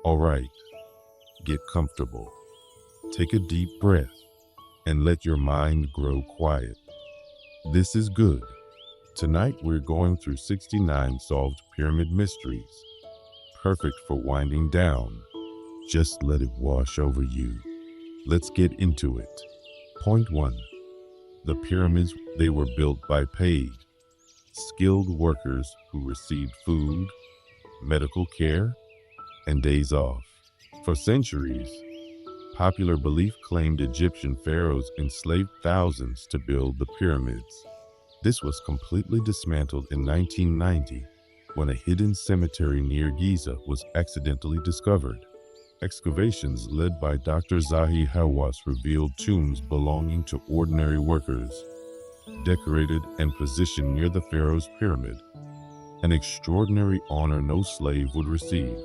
All right, get comfortable. Take a deep breath and let your mind grow quiet. This is good. Tonight we're going through 69 solved pyramid mysteries, perfect for winding down. Just let it wash over you. Let's get into it. Point 1. The pyramids, they were built by paid, skilled workers who received food, medical care, and days off. For centuries, popular belief claimed Egyptian pharaohs enslaved thousands to build the pyramids. This was completely dismantled in 1990 when a hidden cemetery near Giza was accidentally discovered. Excavations led by Dr. Zahi Hawass revealed tombs belonging to ordinary workers, decorated and positioned near the pharaoh's pyramid, an extraordinary honor no slave would receive.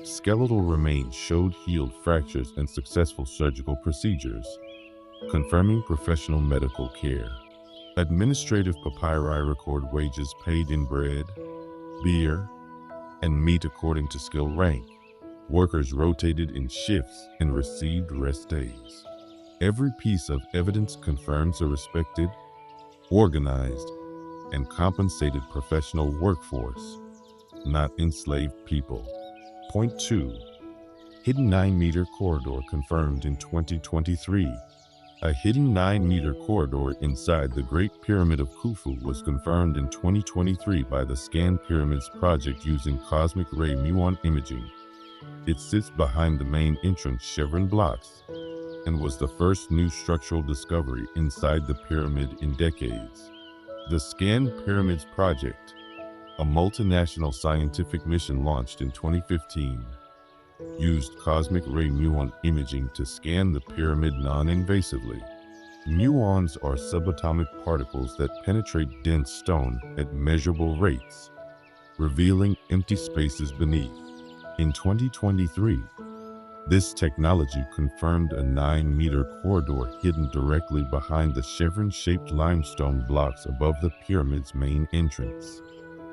Skeletal remains showed healed fractures and successful surgical procedures, confirming professional medical care. Administrative papyri record wages paid in bread, beer, and meat according to skill rank. Workers rotated in shifts and received rest days. Every piece of evidence confirms a respected, organized, and compensated professional workforce, not enslaved people. Point 2. Hidden 9-meter corridor confirmed in 2023. A hidden 9-meter corridor inside the Great Pyramid of Khufu was confirmed in 2023 by the Scan Pyramids project using cosmic ray muon imaging. It sits behind the main entrance chevron blocks and was the first new structural discovery inside the pyramid in decades. The Scan Pyramids project, a multinational scientific mission launched in 2015, used cosmic ray muon imaging to scan the pyramid non-invasively. Muons are subatomic particles that penetrate dense stone at measurable rates, revealing empty spaces beneath. In 2023, this technology confirmed a 9-meter corridor hidden directly behind the chevron-shaped limestone blocks above the pyramid's main entrance.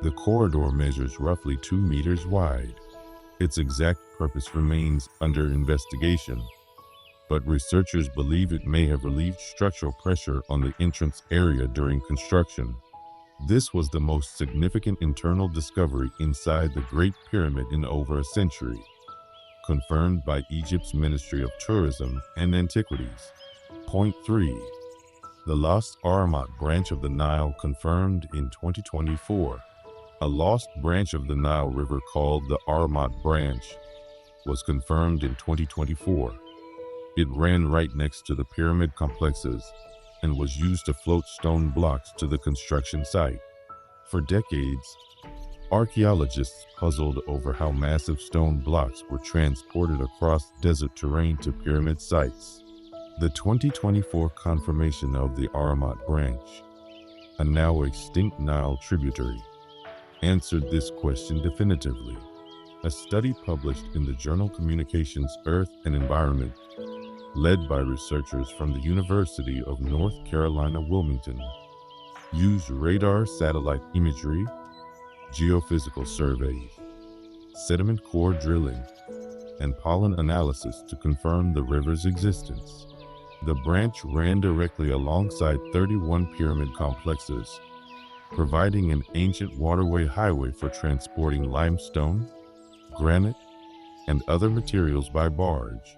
The corridor measures roughly 2 meters wide. Its exact purpose remains under investigation, but researchers believe it may have relieved structural pressure on the entrance area during construction. This was the most significant internal discovery inside the Great Pyramid in over a century, confirmed by Egypt's Ministry of Tourism and Antiquities. Point 3. The lost Aramat branch of the Nile confirmed in 2024. A lost branch of the Nile River called the Aramat Branch was confirmed in 2024. It ran right next to the pyramid complexes and was used to float stone blocks to the construction site. For decades, archaeologists puzzled over how massive stone blocks were transported across desert terrain to pyramid sites. The 2024 confirmation of the Aramat Branch, a now extinct Nile tributary, answered this question definitively. A study published in the journal Communications, Earth and Environment, led by researchers from the University of North Carolina, Wilmington, used radar satellite imagery, geophysical surveys, sediment core drilling, and pollen analysis to confirm the river's existence. The branch ran directly alongside 31 pyramid complexes, providing an ancient waterway highway for transporting limestone, granite, and other materials by barge.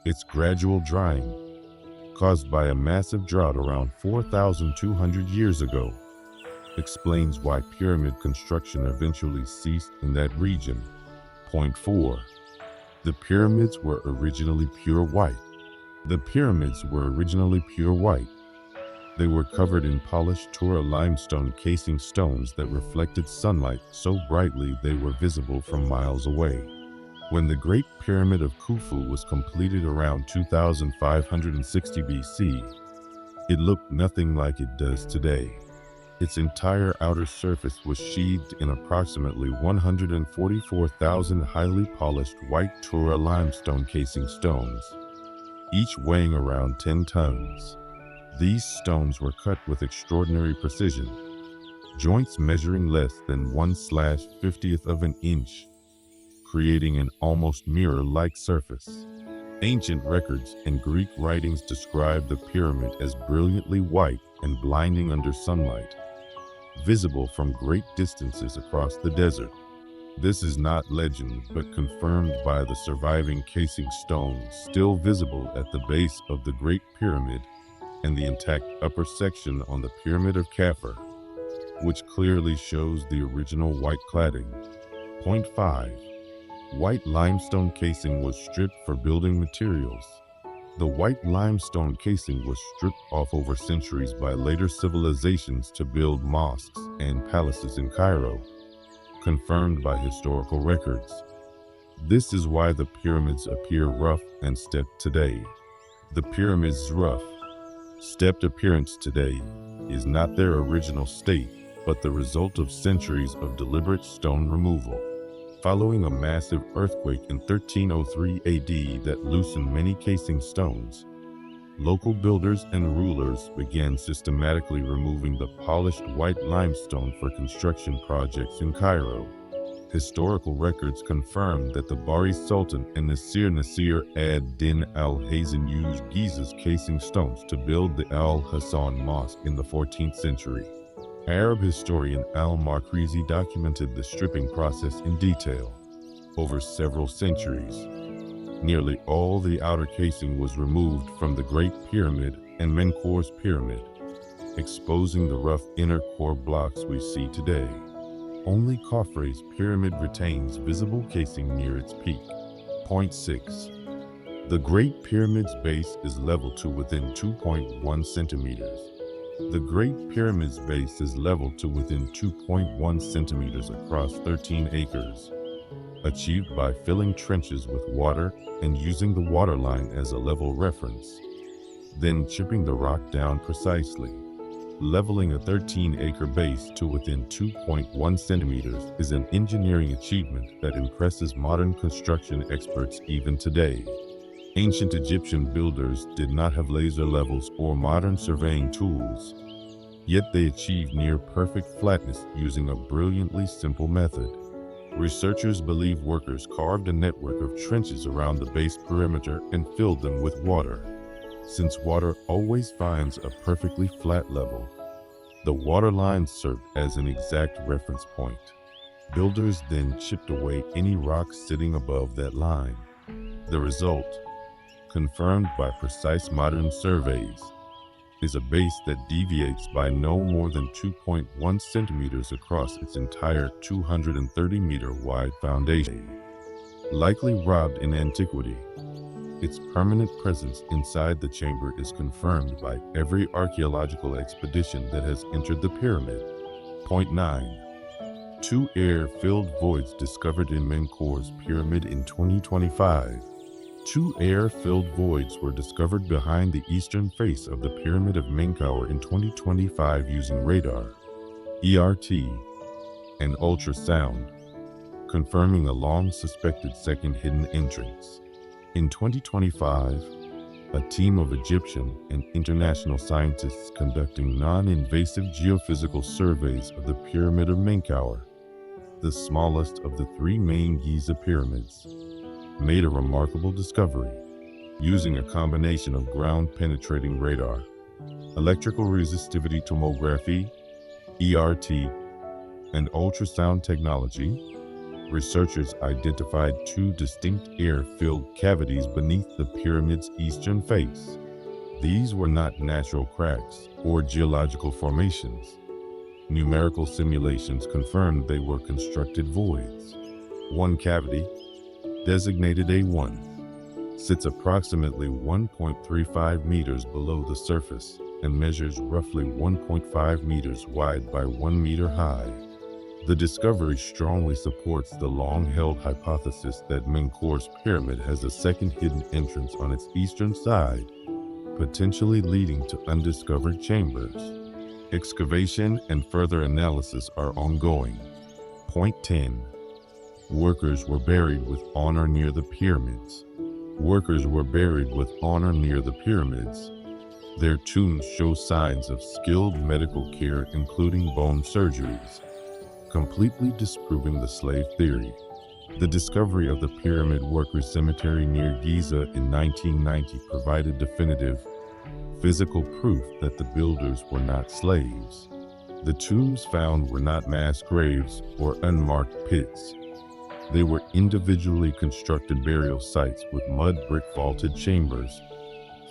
Its gradual drying, caused by a massive drought around 4,200 years ago, explains why pyramid construction eventually ceased in that region. Point 4. The pyramids were originally pure white. The pyramids were originally pure white. They were covered in polished Tura limestone casing stones that reflected sunlight so brightly they were visible from miles away. When the Great Pyramid of Khufu was completed around 2560 BC, it looked nothing like it does today. Its entire outer surface was sheathed in approximately 144,000 highly polished white Tura limestone casing stones, each weighing around 10 tons. These stones were cut with extraordinary precision, joints measuring less than 1/50th of an inch, creating an almost mirror-like surface. Ancient records and Greek writings describe the pyramid as brilliantly white and blinding under sunlight, visible from great distances across the desert. This is not legend, but confirmed by the surviving casing stones still visible at the base of the Great Pyramid and the intact upper section on the Pyramid of Khafre, which clearly shows the original white cladding. Point 5. White limestone casing was stripped for building materials. The white limestone casing was stripped off over centuries by later civilizations to build mosques and palaces in Cairo, confirmed by historical records. This is why the pyramids appear rough and stepped today. The pyramids' rough, stepped appearance today is not their original state, but the result of centuries of deliberate stone removal. Following a massive earthquake in 1303 AD that loosened many casing stones, local builders and rulers began systematically removing the polished white limestone for construction projects in Cairo. Historical records confirm that the Bahri Sultan and Nasir ad-Din al-Hasan used Giza's casing stones to build the Al-Hassan Mosque in the 14th century. Arab historian al-Makrizi documented the stripping process in detail. Over several centuries, nearly all the outer casing was removed from the Great Pyramid and Menkaur's Pyramid, exposing the rough inner core blocks we see today. Only Khafre's pyramid retains visible casing near its peak. Point 6. The Great Pyramid's base is level to within 2.1 centimeters. The Great Pyramid's base is leveled to within 2.1 centimeters across 13 acres, achieved by filling trenches with water and using the waterline as a level reference, then chipping the rock down precisely. Leveling a 13-acre base to within 2.1 centimeters is an engineering achievement that impresses modern construction experts even today. Ancient Egyptian builders did not have laser levels or modern surveying tools, yet they achieved near-perfect flatness using a brilliantly simple method. Researchers believe workers carved a network of trenches around the base perimeter and filled them with water. Since water always finds a perfectly flat level, the water line served as an exact reference point. Builders then chipped away any rocks sitting above that line. The result, confirmed by precise modern surveys, is a base that deviates by no more than 2.1 centimeters across its entire 230-meter wide foundation. Likely robbed in antiquity, its permanent presence inside the chamber is confirmed by every archaeological expedition that has entered the pyramid. Point 9. 2 air-filled voids discovered in Menkaur's pyramid in 2025. 2 air-filled voids were discovered behind the eastern face of the Pyramid of Menkaur in 2025 using radar, ERT, and ultrasound, confirming a long-suspected second hidden entrance. In 2025, a team of Egyptian and international scientists conducting non-invasive geophysical surveys of the Pyramid of Menkaur, the smallest of the 3 main Giza pyramids, made a remarkable discovery. Using a combination of ground-penetrating radar, electrical resistivity tomography, ERT, and ultrasound technology, researchers identified 2 distinct air-filled cavities beneath the pyramid's eastern face. These were not natural cracks or geological formations. Numerical simulations confirmed they were constructed voids. One cavity, designated A1, sits approximately 1.35 meters below the surface and measures roughly 1.5 meters wide by 1 meter high. The discovery strongly supports the long-held hypothesis that Menkaur's pyramid has a second hidden entrance on its eastern side, potentially leading to undiscovered chambers. Excavation and further analysis are ongoing. Point 10. Workers were buried with honor near the pyramids. Workers were buried with honor near the pyramids. Their tombs show signs of skilled medical care, including bone surgeries, completely disproving the slave theory. The discovery of the pyramid workers' cemetery near Giza in 1990 provided definitive, physical proof that the builders were not slaves. The tombs found were not mass graves or unmarked pits. They were individually constructed burial sites with mud brick vaulted chambers,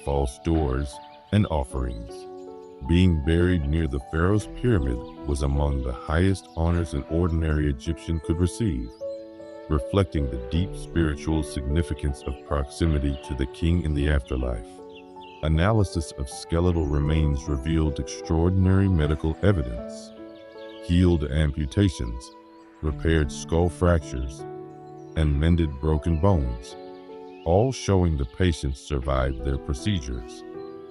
false doors, and offerings. Being buried near the pharaoh's pyramid was among the highest honors an ordinary Egyptian could receive, reflecting the deep spiritual significance of proximity to the king in the afterlife. Analysis of skeletal remains revealed extraordinary medical evidence: healed amputations, repaired skull fractures, and mended broken bones, all showing the patients survived their procedures.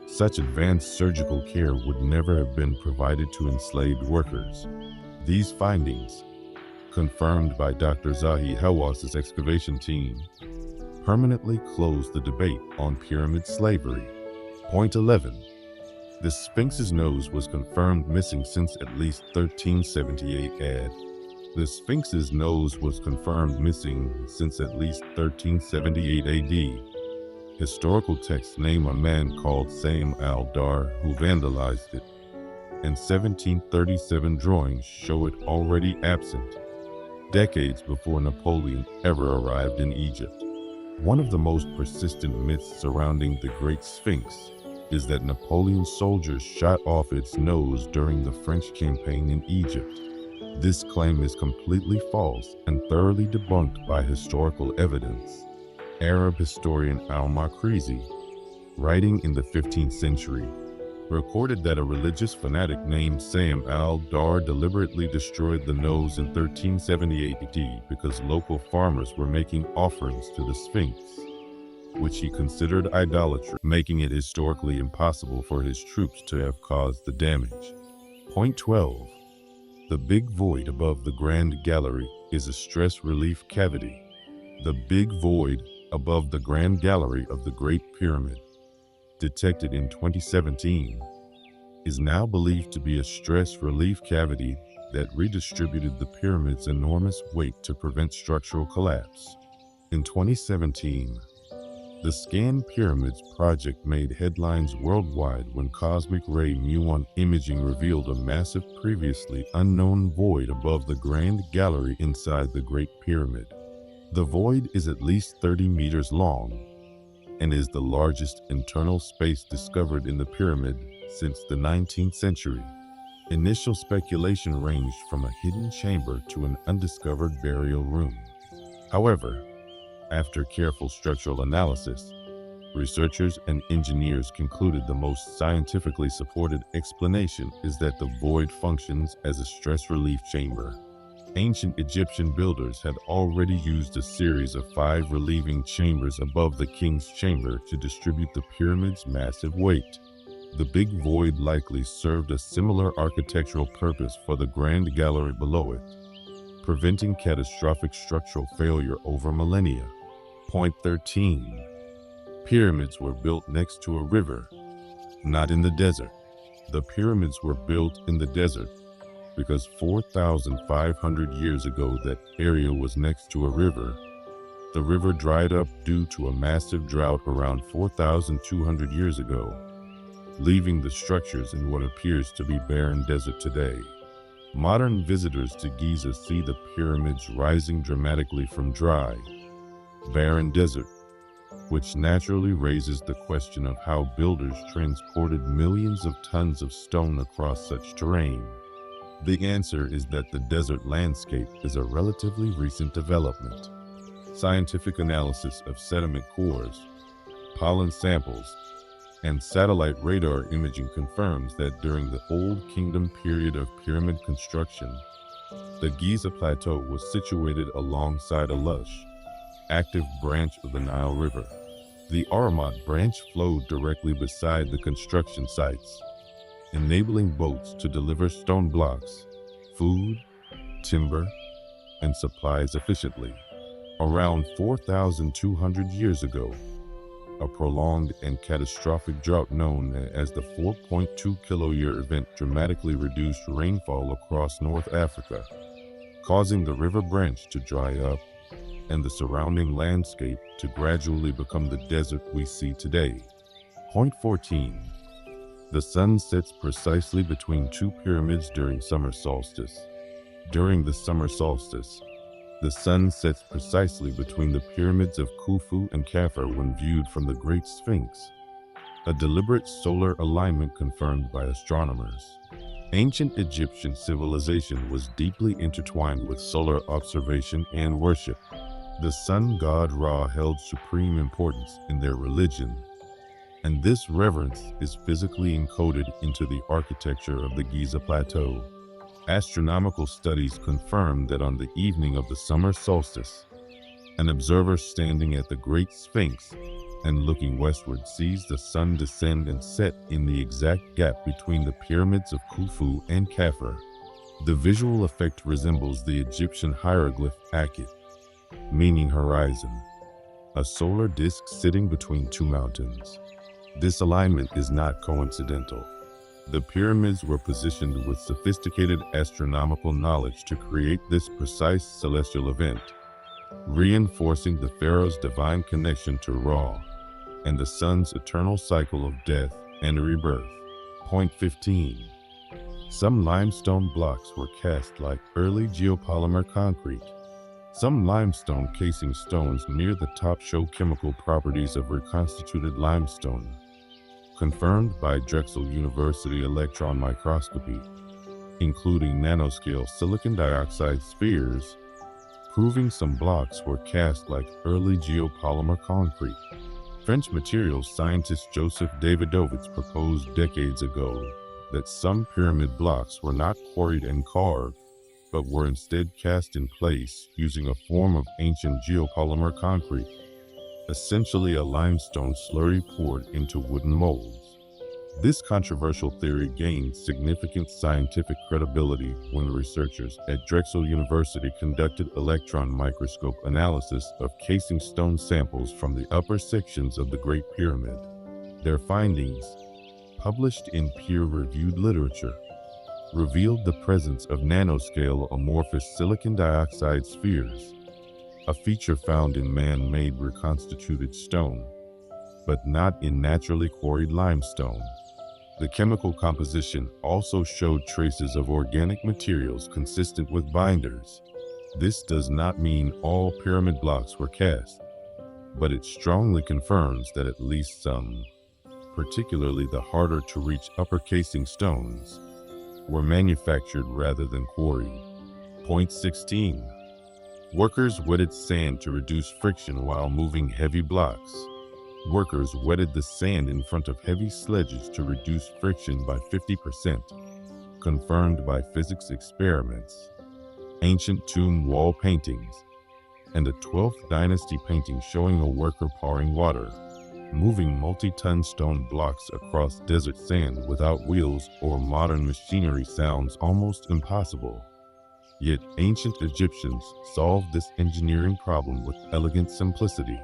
Such advanced surgical care would never have been provided to enslaved workers. These findings, confirmed by Dr. Zahi Hawas's excavation team, permanently closed the debate on pyramid slavery. Point 11. The Sphinx's nose was confirmed missing since at least 1378 AD. The Sphinx's nose was confirmed missing since at least 1378 AD. Historical texts name a man called Saim al-Dar who vandalized it, and 1737 drawings show it already absent, decades before Napoleon ever arrived in Egypt. One of the most persistent myths surrounding the Great Sphinx is that Napoleon's soldiers shot off its nose during the French campaign in Egypt. This claim is completely false and thoroughly debunked by historical evidence. Arab historian al-Makrizi, writing in the 15th century, recorded that a religious fanatic named Saim al-Dar deliberately destroyed the nose in 1378 AD because local farmers were making offerings to the Sphinx, which he considered idolatry, making it historically impossible for his troops to have caused the damage. Point 12. The big void above the Grand Gallery is a stress relief cavity. The big void above the Grand Gallery of the Great Pyramid, detected in 2017, is now believed to be a stress relief cavity that redistributed the pyramid's enormous weight to prevent structural collapse. In 2017, the Scan Pyramids project made headlines worldwide when cosmic ray muon imaging revealed a massive, previously unknown void above the Grand Gallery inside the Great Pyramid. The void is at least 30 meters long and is the largest internal space discovered in the pyramid since the 19th century. Initial speculation ranged from a hidden chamber to an undiscovered burial room. However, after careful structural analysis, researchers and engineers concluded the most scientifically supported explanation is that the void functions as a stress relief chamber. Ancient Egyptian builders had already used a series of 5 relieving chambers above the king's chamber to distribute the pyramid's massive weight. The big void likely served a similar architectural purpose for the Grand Gallery below it, preventing catastrophic structural failure over millennia. Point 13. Pyramids were built next to a river, not in the desert. The pyramids were built in the desert because 4,500 years ago that area was next to a river. The river dried up due to a massive drought around 4,200 years ago, leaving the structures in what appears to be barren desert today. Modern visitors to Giza see the pyramids rising dramatically from dry, barren desert, which naturally raises the question of how builders transported millions of tons of stone across such terrain. The answer is that the desert landscape is a relatively recent development. Scientific analysis of sediment cores, pollen samples, and satellite radar imaging confirms that during the Old Kingdom period of pyramid construction, the Giza plateau was situated alongside a lush, active branch of the Nile River. The Aramat branch flowed directly beside the construction sites, enabling boats to deliver stone blocks, food, timber, and supplies efficiently. Around 4,200 years ago, a prolonged and catastrophic drought known as the 4.2 kiloyear event dramatically reduced rainfall across North Africa, causing the river branch to dry up and the surrounding landscape to gradually become the desert we see today. Point 14. The sun sets precisely between two pyramids during summer solstice. During the summer solstice, the sun sets precisely between the pyramids of Khufu and Khafre when viewed from the Great Sphinx, a deliberate solar alignment confirmed by astronomers. Ancient Egyptian civilization was deeply intertwined with solar observation and worship. The sun god Ra held supreme importance in their religion, and this reverence is physically encoded into the architecture of the Giza plateau. Astronomical studies confirm that on the evening of the summer solstice, an observer standing at the Great Sphinx and looking westward sees the sun descend and set in the exact gap between the pyramids of Khufu and Khafre. The visual effect resembles the Egyptian hieroglyph Akhet, meaning horizon, a solar disk sitting between two mountains. This alignment is not coincidental. The pyramids were positioned with sophisticated astronomical knowledge to create this precise celestial event, reinforcing the pharaoh's divine connection to Ra and the sun's eternal cycle of death and rebirth. Point 15. Some limestone blocks were cast like early geopolymer concrete. Some limestone casing stones near the top show chemical properties of reconstituted limestone, confirmed by Drexel University electron microscopy, including nanoscale silicon dioxide spheres, proving some blocks were cast like early geopolymer concrete. French materials scientist Joseph Davidovits proposed decades ago that some pyramid blocks were not quarried and carved, but were instead cast in place using a form of ancient geopolymer concrete, essentially a limestone slurry poured into wooden molds. This controversial theory gained significant scientific credibility when researchers at Drexel University conducted electron microscope analysis of casing stone samples from the upper sections of the Great Pyramid. Their findings, published in peer-reviewed literature, revealed the presence of nanoscale amorphous silicon dioxide spheres, a feature found in man-made reconstituted stone, but not in naturally quarried limestone. The chemical composition also showed traces of organic materials consistent with binders. This does not mean all pyramid blocks were cast, but it strongly confirms that at least some, particularly the harder-to-reach upper casing stones, were manufactured rather than quarried. Point 16. Workers wetted sand to reduce friction while moving heavy blocks. Workers wetted the sand in front of heavy sledges to reduce friction by 50%, confirmed by physics experiments, ancient tomb wall paintings, and a 12th dynasty painting showing a worker pouring water, moving multi-ton stone blocks across desert sand without wheels or modern machinery sounds almost impossible. Yet ancient Egyptians solved this engineering problem with elegant simplicity.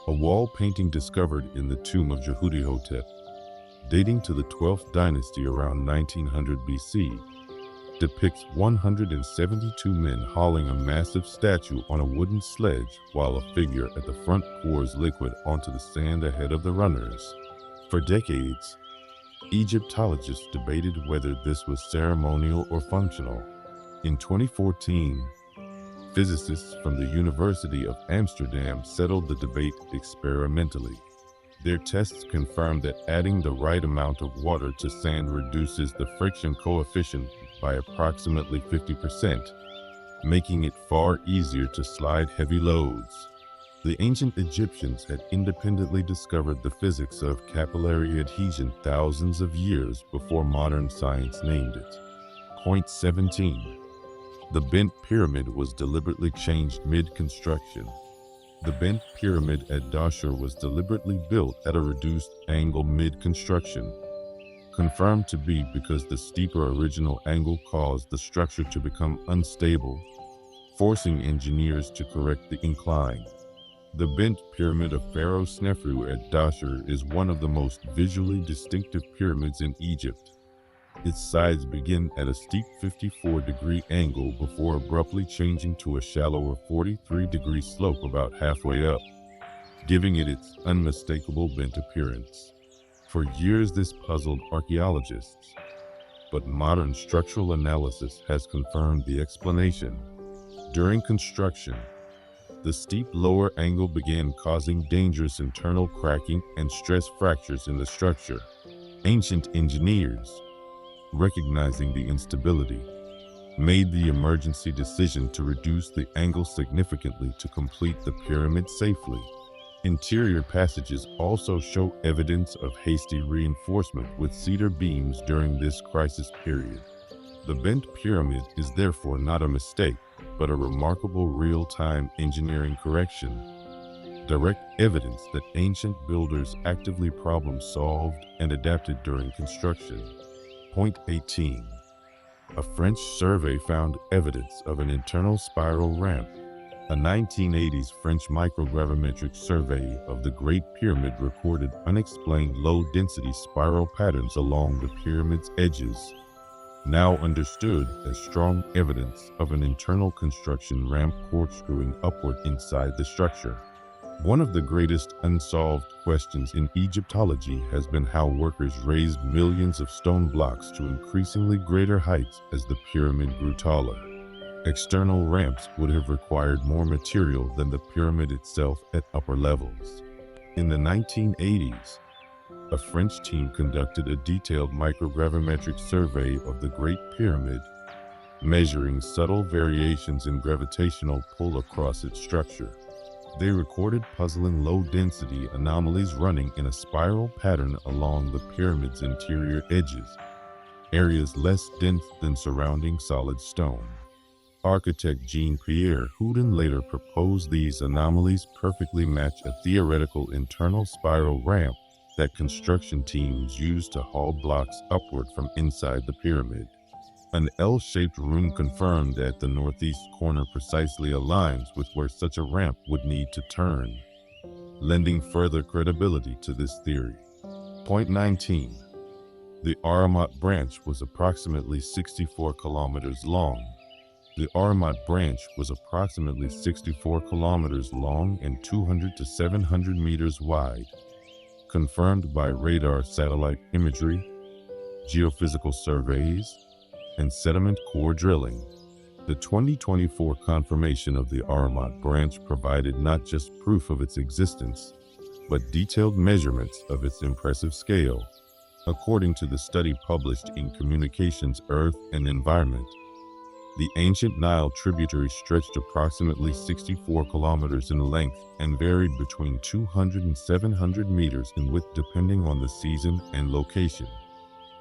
A wall painting discovered in the tomb of Jehuti-Hotep, dating to the 12th dynasty around 1900 BC, depicts 172 men hauling a massive statue on a wooden sledge while a figure at the front pours liquid onto the sand ahead of the runners. For decades, Egyptologists debated whether this was ceremonial or functional. In 2014, physicists from the University of Amsterdam settled the debate experimentally. Their tests confirmed that adding the right amount of water to sand reduces the friction coefficient by approximately 50%, making it far easier to slide heavy loads. The ancient Egyptians had independently discovered the physics of capillary adhesion thousands of years before modern science named it. Point 17. The bent pyramid was deliberately changed mid-construction. The bent pyramid at Dashur was deliberately built at a reduced angle mid-construction, confirmed to be because the steeper original angle caused the structure to become unstable, forcing engineers to correct the incline. The bent pyramid of Pharaoh Snefru at Dashur is one of the most visually distinctive pyramids in Egypt. Its sides begin at a steep 54-degree angle before abruptly changing to a shallower 43-degree slope about halfway up, giving it its unmistakable bent appearance. For years this puzzled archaeologists, but modern structural analysis has confirmed the explanation. During construction, the steep lower angle began causing dangerous internal cracking and stress fractures in the structure. Ancient engineers, recognizing the instability, made the emergency decision to reduce the angle significantly to complete the pyramid safely. Interior passages also show evidence of hasty reinforcement with cedar beams during this crisis period. The bent pyramid is therefore not a mistake, but a remarkable real-time engineering correction. Direct evidence that ancient builders actively problem-solved and adapted during construction. Point 18. A French survey found evidence of an internal spiral ramp. A 1980s French microgravimetric survey of the Great Pyramid recorded unexplained low-density spiral patterns along the pyramid's edges, now understood as strong evidence of an internal construction ramp corkscrewing upward inside the structure. One of the greatest unsolved questions in Egyptology has been how workers raised millions of stone blocks to increasingly greater heights as the pyramid grew taller. External ramps would have required more material than the pyramid itself at upper levels. In the 1980s, a French team conducted a detailed microgravimetric survey of the Great Pyramid, measuring subtle variations in gravitational pull across its structure. They recorded puzzling low-density anomalies running in a spiral pattern along the pyramid's interior edges, areas less dense than surrounding solid stone. Architect Jean-Pierre Houdin later proposed these anomalies perfectly match a theoretical internal spiral ramp that construction teams used to haul blocks upward from inside the pyramid. An L-shaped room confirmed that the northeast corner precisely aligns with where such a ramp would need to turn, lending further credibility to this theory. Point 19. The Aramat branch was approximately 64 kilometers long. The Aramat branch was approximately 64 kilometers long and 200 to 700 meters wide, confirmed by radar satellite imagery, geophysical surveys, and sediment core drilling. The 2024 confirmation of the Aramat branch provided not just proof of its existence, but detailed measurements of its impressive scale. According to the study published in Communications, Earth and Environment, the ancient Nile tributary stretched approximately 64 kilometers in length and varied between 200 and 700 meters in width depending on the season and location.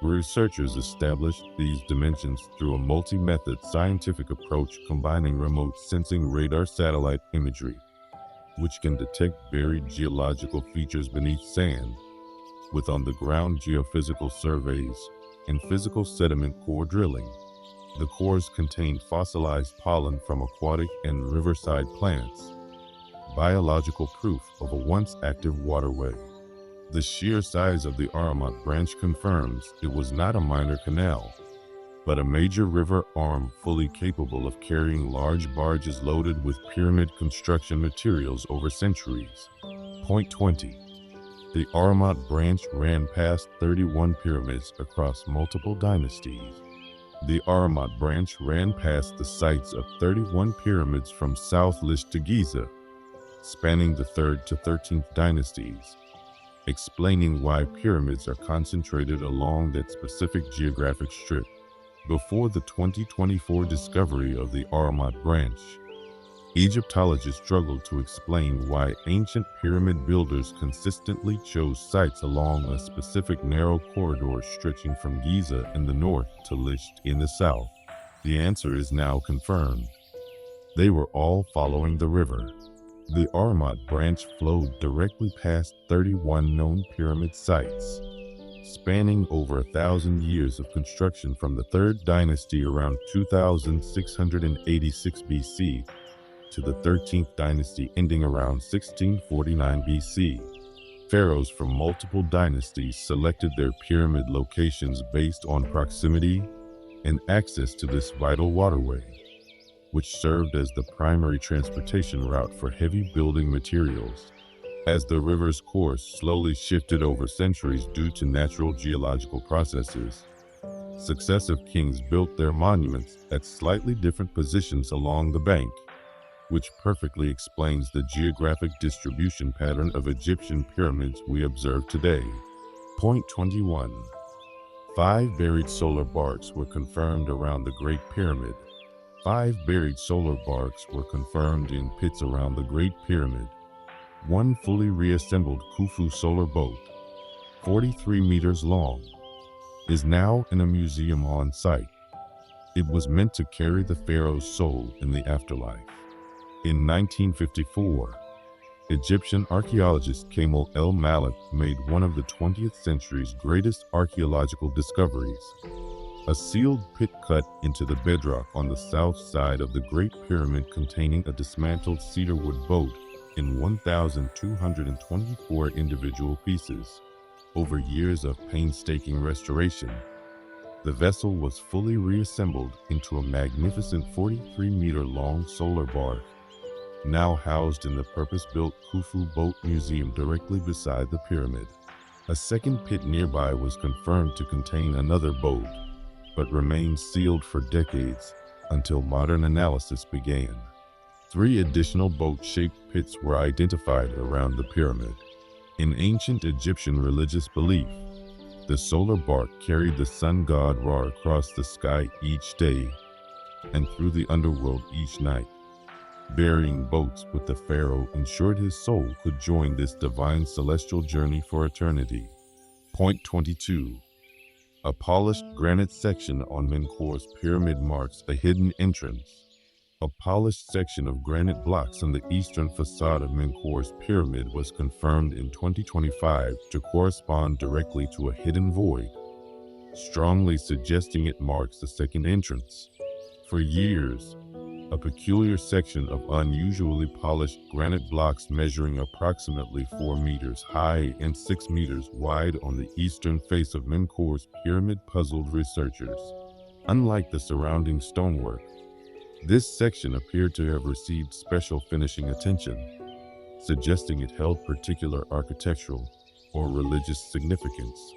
Researchers established these dimensions through a multi-method scientific approach combining remote sensing radar satellite imagery, which can detect buried geological features beneath sand, with on-the-ground geophysical surveys and physical sediment core drilling. The cores contained fossilized pollen from aquatic and riverside plants, biological proof of a once active waterway. The sheer size of the Aramat branch confirms it was not a minor canal, but a major river arm fully capable of carrying large barges loaded with pyramid construction materials over centuries. Point 20. The Aramat branch ran past 31 pyramids across multiple dynasties. The Aramat branch ran past the sites of 31 pyramids from South Lish to Giza, spanning the 3rd to 13th dynasties, explaining why pyramids are concentrated along that specific geographic strip. Before the 2024 discovery of the Aramat branch, Egyptologists struggled to explain why ancient pyramid builders consistently chose sites along a specific narrow corridor stretching from Giza in the north to Lisht in the south. The answer is now confirmed. They were all following the river. The Aramat branch flowed directly past 31 known pyramid sites, spanning over 1,000 years of construction from the 3rd dynasty around 2686 BC to the 13th dynasty ending around 1649 BC. Pharaohs from multiple dynasties selected their pyramid locations based on proximity and access to this vital waterway, which served as the primary transportation route for heavy building materials. As the river's course slowly shifted over centuries due to natural geological processes, successive kings built their monuments at slightly different positions along the bank, which perfectly explains the geographic distribution pattern of Egyptian pyramids we observe today. Point 21. 5 buried solar barks were confirmed around the Great Pyramid. 5 buried solar barks were confirmed in pits around the Great Pyramid. One fully reassembled Khufu solar boat, 43 meters long, is now in a museum on site. It was meant to carry the pharaoh's soul in the afterlife. In 1954, Egyptian archaeologist Kamel El-Malik made one of the 20th century's greatest archaeological discoveries: a sealed pit cut into the bedrock on the south side of the Great Pyramid containing a dismantled cedarwood boat in 1,224 individual pieces. Over years of painstaking restoration, the vessel was fully reassembled into a magnificent 43-meter-long solar bark, now housed in the purpose-built Khufu Boat Museum directly beside the pyramid. A second pit nearby was confirmed to contain another boat, but remained sealed for decades until modern analysis began. 3 additional boat-shaped pits were identified around the pyramid. In ancient Egyptian religious belief, the solar bark carried the sun god Ra across the sky each day and through the underworld each night. Burying boats with the pharaoh ensured his soul could join this divine celestial journey for eternity. Point 22. A polished granite section on Menkaur's pyramid marks a hidden entrance. A polished section of granite blocks on the eastern facade of Menkaur's pyramid was confirmed in 2025 to correspond directly to a hidden void, strongly suggesting it marks the second entrance. For years, a peculiar section of unusually polished granite blocks measuring approximately 4 meters high and 6 meters wide on the eastern face of Menkaur's pyramid puzzled researchers. Unlike the surrounding stonework, this section appeared to have received special finishing attention, suggesting it held particular architectural or religious significance.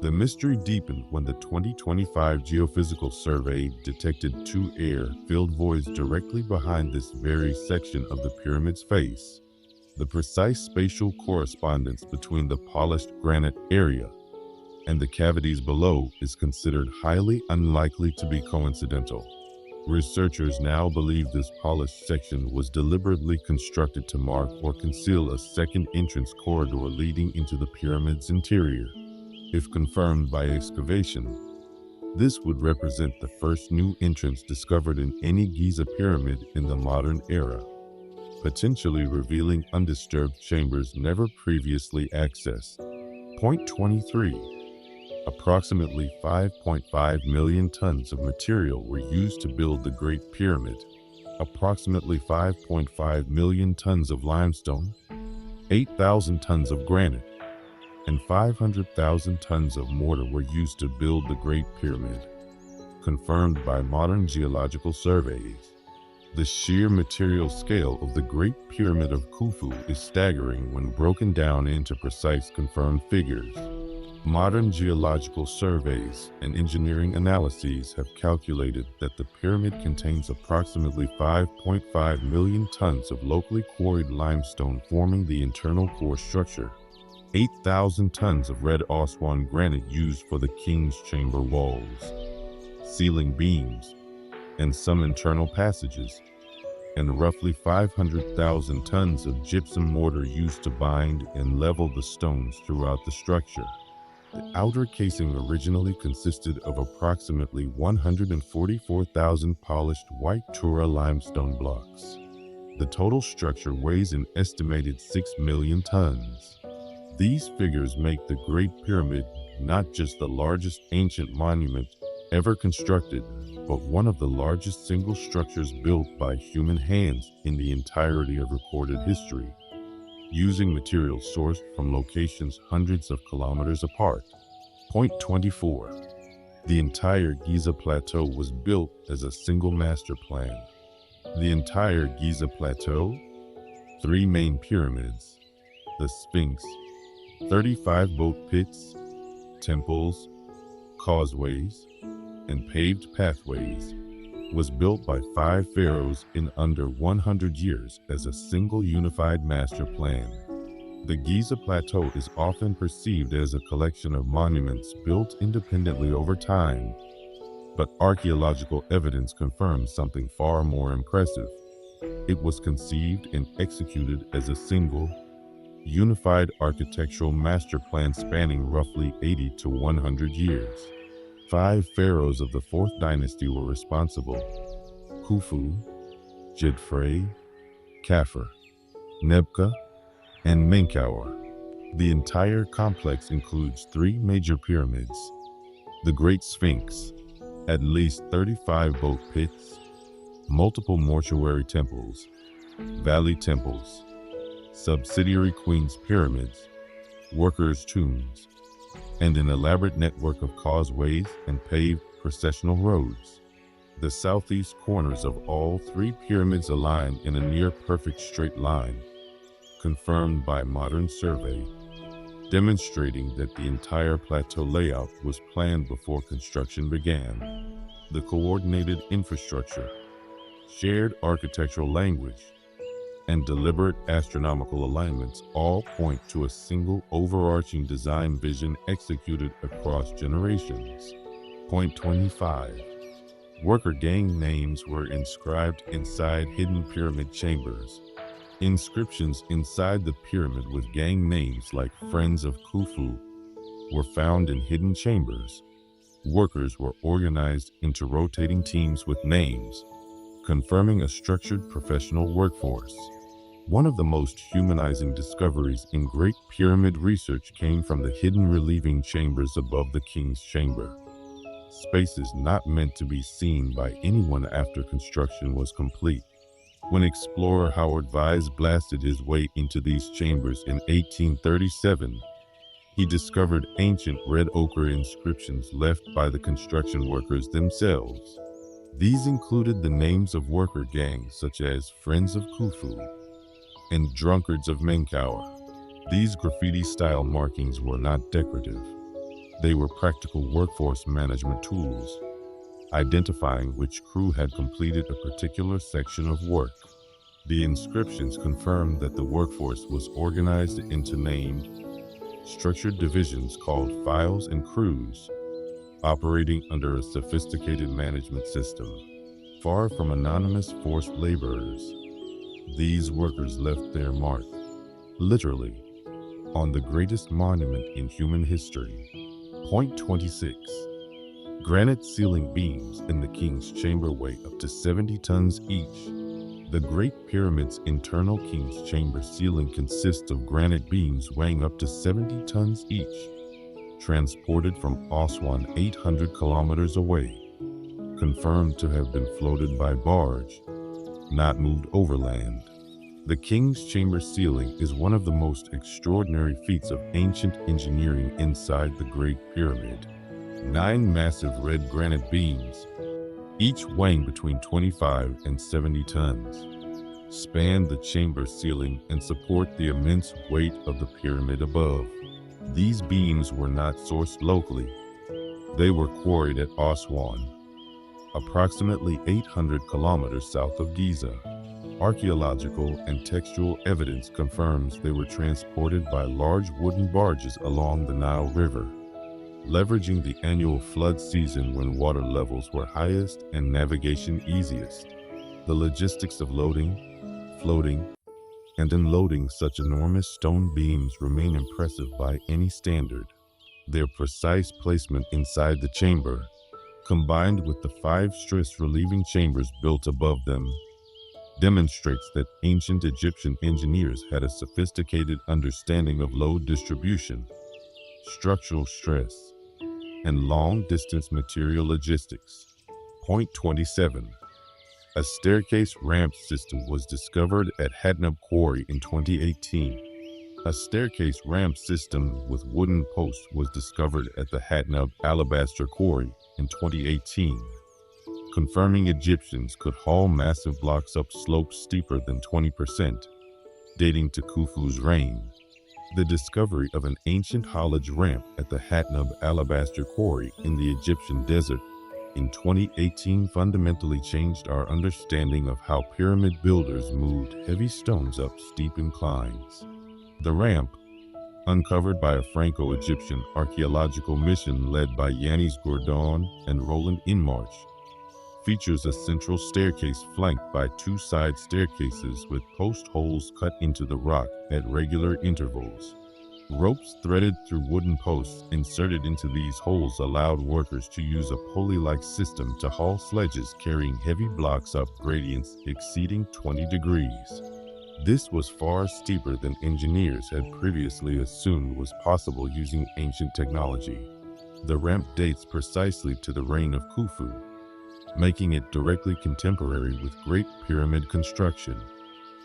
The mystery deepened when the 2025 geophysical survey detected 2 air-filled voids directly behind this very section of the pyramid's face. The precise spatial correspondence between the polished granite area and the cavities below is considered highly unlikely to be coincidental. Researchers now believe this polished section was deliberately constructed to mark or conceal a second entrance corridor leading into the pyramid's interior. If confirmed by excavation, this would represent the first new entrance discovered in any Giza pyramid in the modern era, potentially revealing undisturbed chambers never previously accessed. Point 23. Approximately 5.5 million tons of material were used to build the Great Pyramid. Approximately 5.5 million tons of limestone, 8,000 tons of granite, and 500,000 tons of mortar were used to build the Great Pyramid, confirmed by modern geological surveys. The sheer material scale of the Great Pyramid of Khufu is staggering when broken down into precise confirmed figures. Modern geological surveys and engineering analyses have calculated that the pyramid contains approximately 5.5 million tons of locally quarried limestone forming the internal core structure, 8,000 tons of red Aswan granite used for the king's chamber walls, ceiling beams, and some internal passages, and roughly 500,000 tons of gypsum mortar used to bind and level the stones throughout the structure. The outer casing originally consisted of approximately 144,000 polished white Tura limestone blocks. The total structure weighs an estimated 6 million tons. These figures make the Great Pyramid not just the largest ancient monument ever constructed, but one of the largest single structures built by human hands in the entirety of recorded history. using materials sourced from locations hundreds of kilometers apart. Point 24. The entire Giza plateau was built as a single master plan. The entire Giza plateau? 3 main pyramids, the Sphinx, 35 boat pits, temples, causeways, and paved pathways, was built by 5 pharaohs in under 100 years as a single unified master plan. The Giza Plateau is often perceived as a collection of monuments built independently over time, but archaeological evidence confirms something far more impressive. It was conceived and executed as a single, unified architectural master plan spanning roughly 80 to 100 years. 5 pharaohs of the 4th dynasty were responsible: Khufu, Djedefre, Khafre, Nebka, and Menkaure. The entire complex includes 3 major pyramids: the Great Sphinx, at least 35 boat pits, multiple mortuary temples, valley temples, subsidiary queens pyramids, workers' tombs, and an elaborate network of causeways and paved processional roads. The southeast corners of all 3 pyramids align in a near-perfect straight line, confirmed by modern survey, demonstrating that the entire plateau layout was planned before construction began. The coordinated infrastructure, shared architectural language, and deliberate astronomical alignments all point to a single overarching design vision executed across generations. Point 25. Worker gang names were inscribed inside hidden pyramid chambers. Inscriptions inside the pyramid with gang names like Friends of Khufu were found in hidden chambers. Workers were organized into rotating teams with names, confirming a structured professional workforce. One of the most humanizing discoveries in Great Pyramid research came from the hidden relieving chambers above the king's chamber. Spaces not meant to be seen by anyone after construction was complete. When explorer Howard Vyse blasted his way into these chambers in 1837, he discovered ancient red ochre inscriptions left by the construction workers themselves. These included the names of worker gangs such as Friends of Khufu and Drunkards of Menkaure. These graffiti-style markings were not decorative. They were practical workforce management tools, identifying which crew had completed a particular section of work. The inscriptions confirmed that the workforce was organized into named, structured divisions called files and crews, operating under a sophisticated management system. Far from anonymous forced laborers, these workers left their mark, literally, on the greatest monument in human history. Point 26. Granite ceiling beams in the king's chamber weigh up to 70 tons each. The Great Pyramid's internal king's chamber ceiling consists of granite beams weighing up to 70 tons each, transported from Aswan 800 kilometers away, confirmed to have been floated by barge, not moved overland. The king's chamber ceiling is one of the most extraordinary feats of ancient engineering inside the Great Pyramid. 9 massive red granite beams, each weighing between 25 and 70 tons, span the chamber ceiling and support the immense weight of the pyramid above. These beams were not sourced locally. They were quarried at Aswan, approximately 800 kilometers south of Giza. Archaeological and textual evidence confirms they were transported by large wooden barges along the Nile River, leveraging the annual flood season when water levels were highest and navigation easiest. The logistics of loading, floating, and unloading such enormous stone beams remain impressive by any standard. Their precise placement inside the chamber, combined with the 5 stress relieving chambers built above them, demonstrates that ancient Egyptian engineers had a sophisticated understanding of load distribution, structural stress, and long-distance material logistics. Point 27. A staircase ramp system was discovered at Hatnub Quarry in 2018. A staircase ramp system with wooden posts was discovered at the Hatnub Alabaster Quarry in 2018, confirming Egyptians could haul massive blocks up slopes steeper than 20%, dating to Khufu's reign. The discovery of an ancient haulage ramp at the Hatnub Alabaster Quarry in the Egyptian desert in 2018 fundamentally changed our understanding of how pyramid builders moved heavy stones up steep inclines. The ramp, uncovered by a Franco-Egyptian archaeological mission led by Yanis Gourdon and Roland Inmarch, features a central staircase flanked by two side staircases with post holes cut into the rock at regular intervals. Ropes threaded through wooden posts inserted into these holes allowed workers to use a pulley-like system to haul sledges carrying heavy blocks up gradients exceeding 20 degrees. This was far steeper than engineers had previously assumed was possible using ancient technology. The ramp dates precisely to the reign of Khufu, making it directly contemporary with Great Pyramid construction.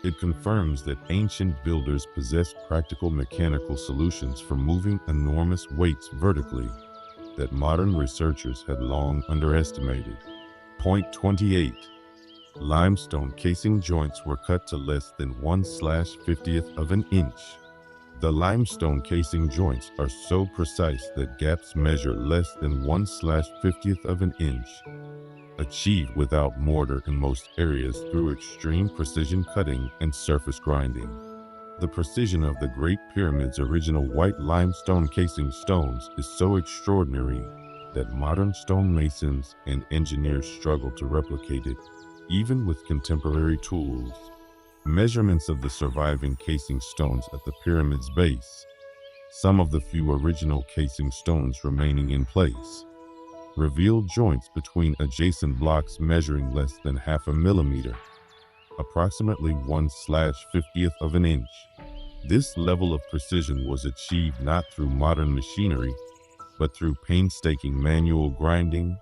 It confirms that ancient builders possessed practical mechanical solutions for moving enormous weights vertically that modern researchers had long underestimated. Point 28. Limestone casing joints were cut to less than 1/50th of an inch. The limestone casing joints are so precise that gaps measure less than 1/50th of an inch, achieved without mortar in most areas through extreme precision cutting and surface grinding. The precision of the Great Pyramid's original white limestone casing stones is so extraordinary that modern stonemasons and engineers struggle to replicate it, even with contemporary tools. Measurements of the surviving casing stones at the pyramid's base, some of the few original casing stones remaining in place, revealed joints between adjacent blocks measuring less than half a millimeter, approximately 1/50th of an inch. This level of precision was achieved not through modern machinery, but through painstaking manual grinding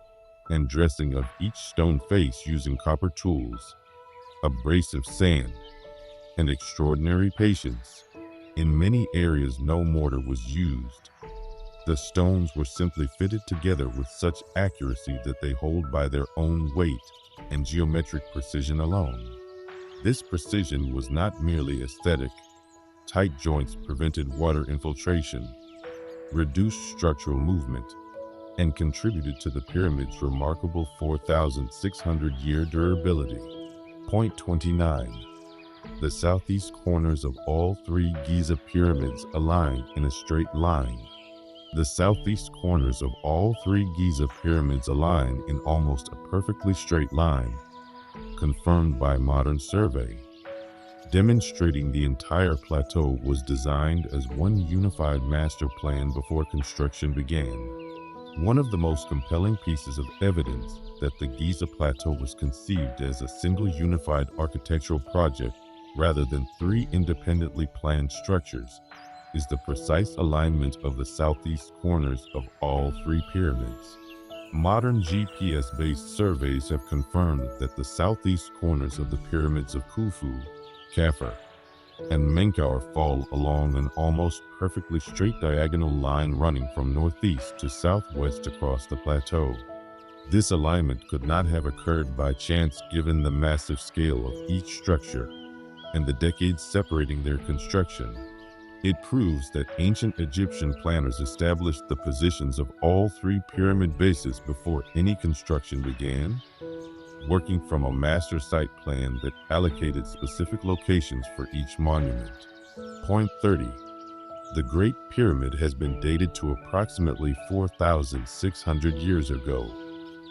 and dressing of each stone face using copper tools, abrasive sand, and extraordinary patience. In many areas, no mortar was used. The stones were simply fitted together with such accuracy that they hold by their own weight and geometric precision alone. This precision was not merely aesthetic. Tight joints prevented water infiltration, reduced structural movement, and contributed to the pyramid's remarkable 4,600-year durability. Point 29. The southeast corners of all three Giza pyramids align in a straight line. The southeast corners of all three Giza pyramids align in almost a perfectly straight line, confirmed by modern survey, demonstrating the entire plateau was designed as one unified master plan before construction began. One of the most compelling pieces of evidence that the Giza Plateau was conceived as a single unified architectural project rather than three independently planned structures is the precise alignment of the southeast corners of all three pyramids. Modern GPS-based surveys have confirmed that the southeast corners of the pyramids of Khufu, Khafre, and Menkaure fall along an almost perfectly straight diagonal line running from northeast to southwest across the plateau. This alignment could not have occurred by chance given the massive scale of each structure and the decades separating their construction. It proves that ancient Egyptian planners established the positions of all three pyramid bases before any construction began, working from a master site plan that allocated specific locations for each monument. Point 30. The Great Pyramid has been dated to approximately 4,600 years ago.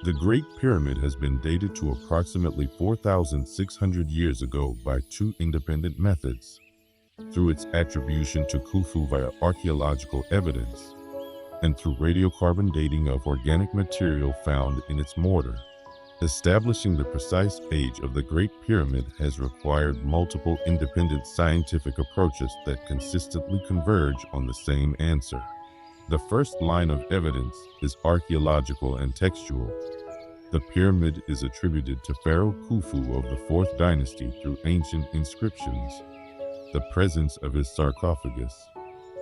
The Great Pyramid has been dated to approximately 4,600 years ago by two independent methods: through its attribution to Khufu via archaeological evidence, and through radiocarbon dating of organic material found in its mortar. Establishing the precise age of the Great Pyramid has required multiple independent scientific approaches that consistently converge on the same answer. The first line of evidence is archaeological and textual. The pyramid is attributed to Pharaoh Khufu of the 4th dynasty through ancient inscriptions. the presence of his sarcophagus.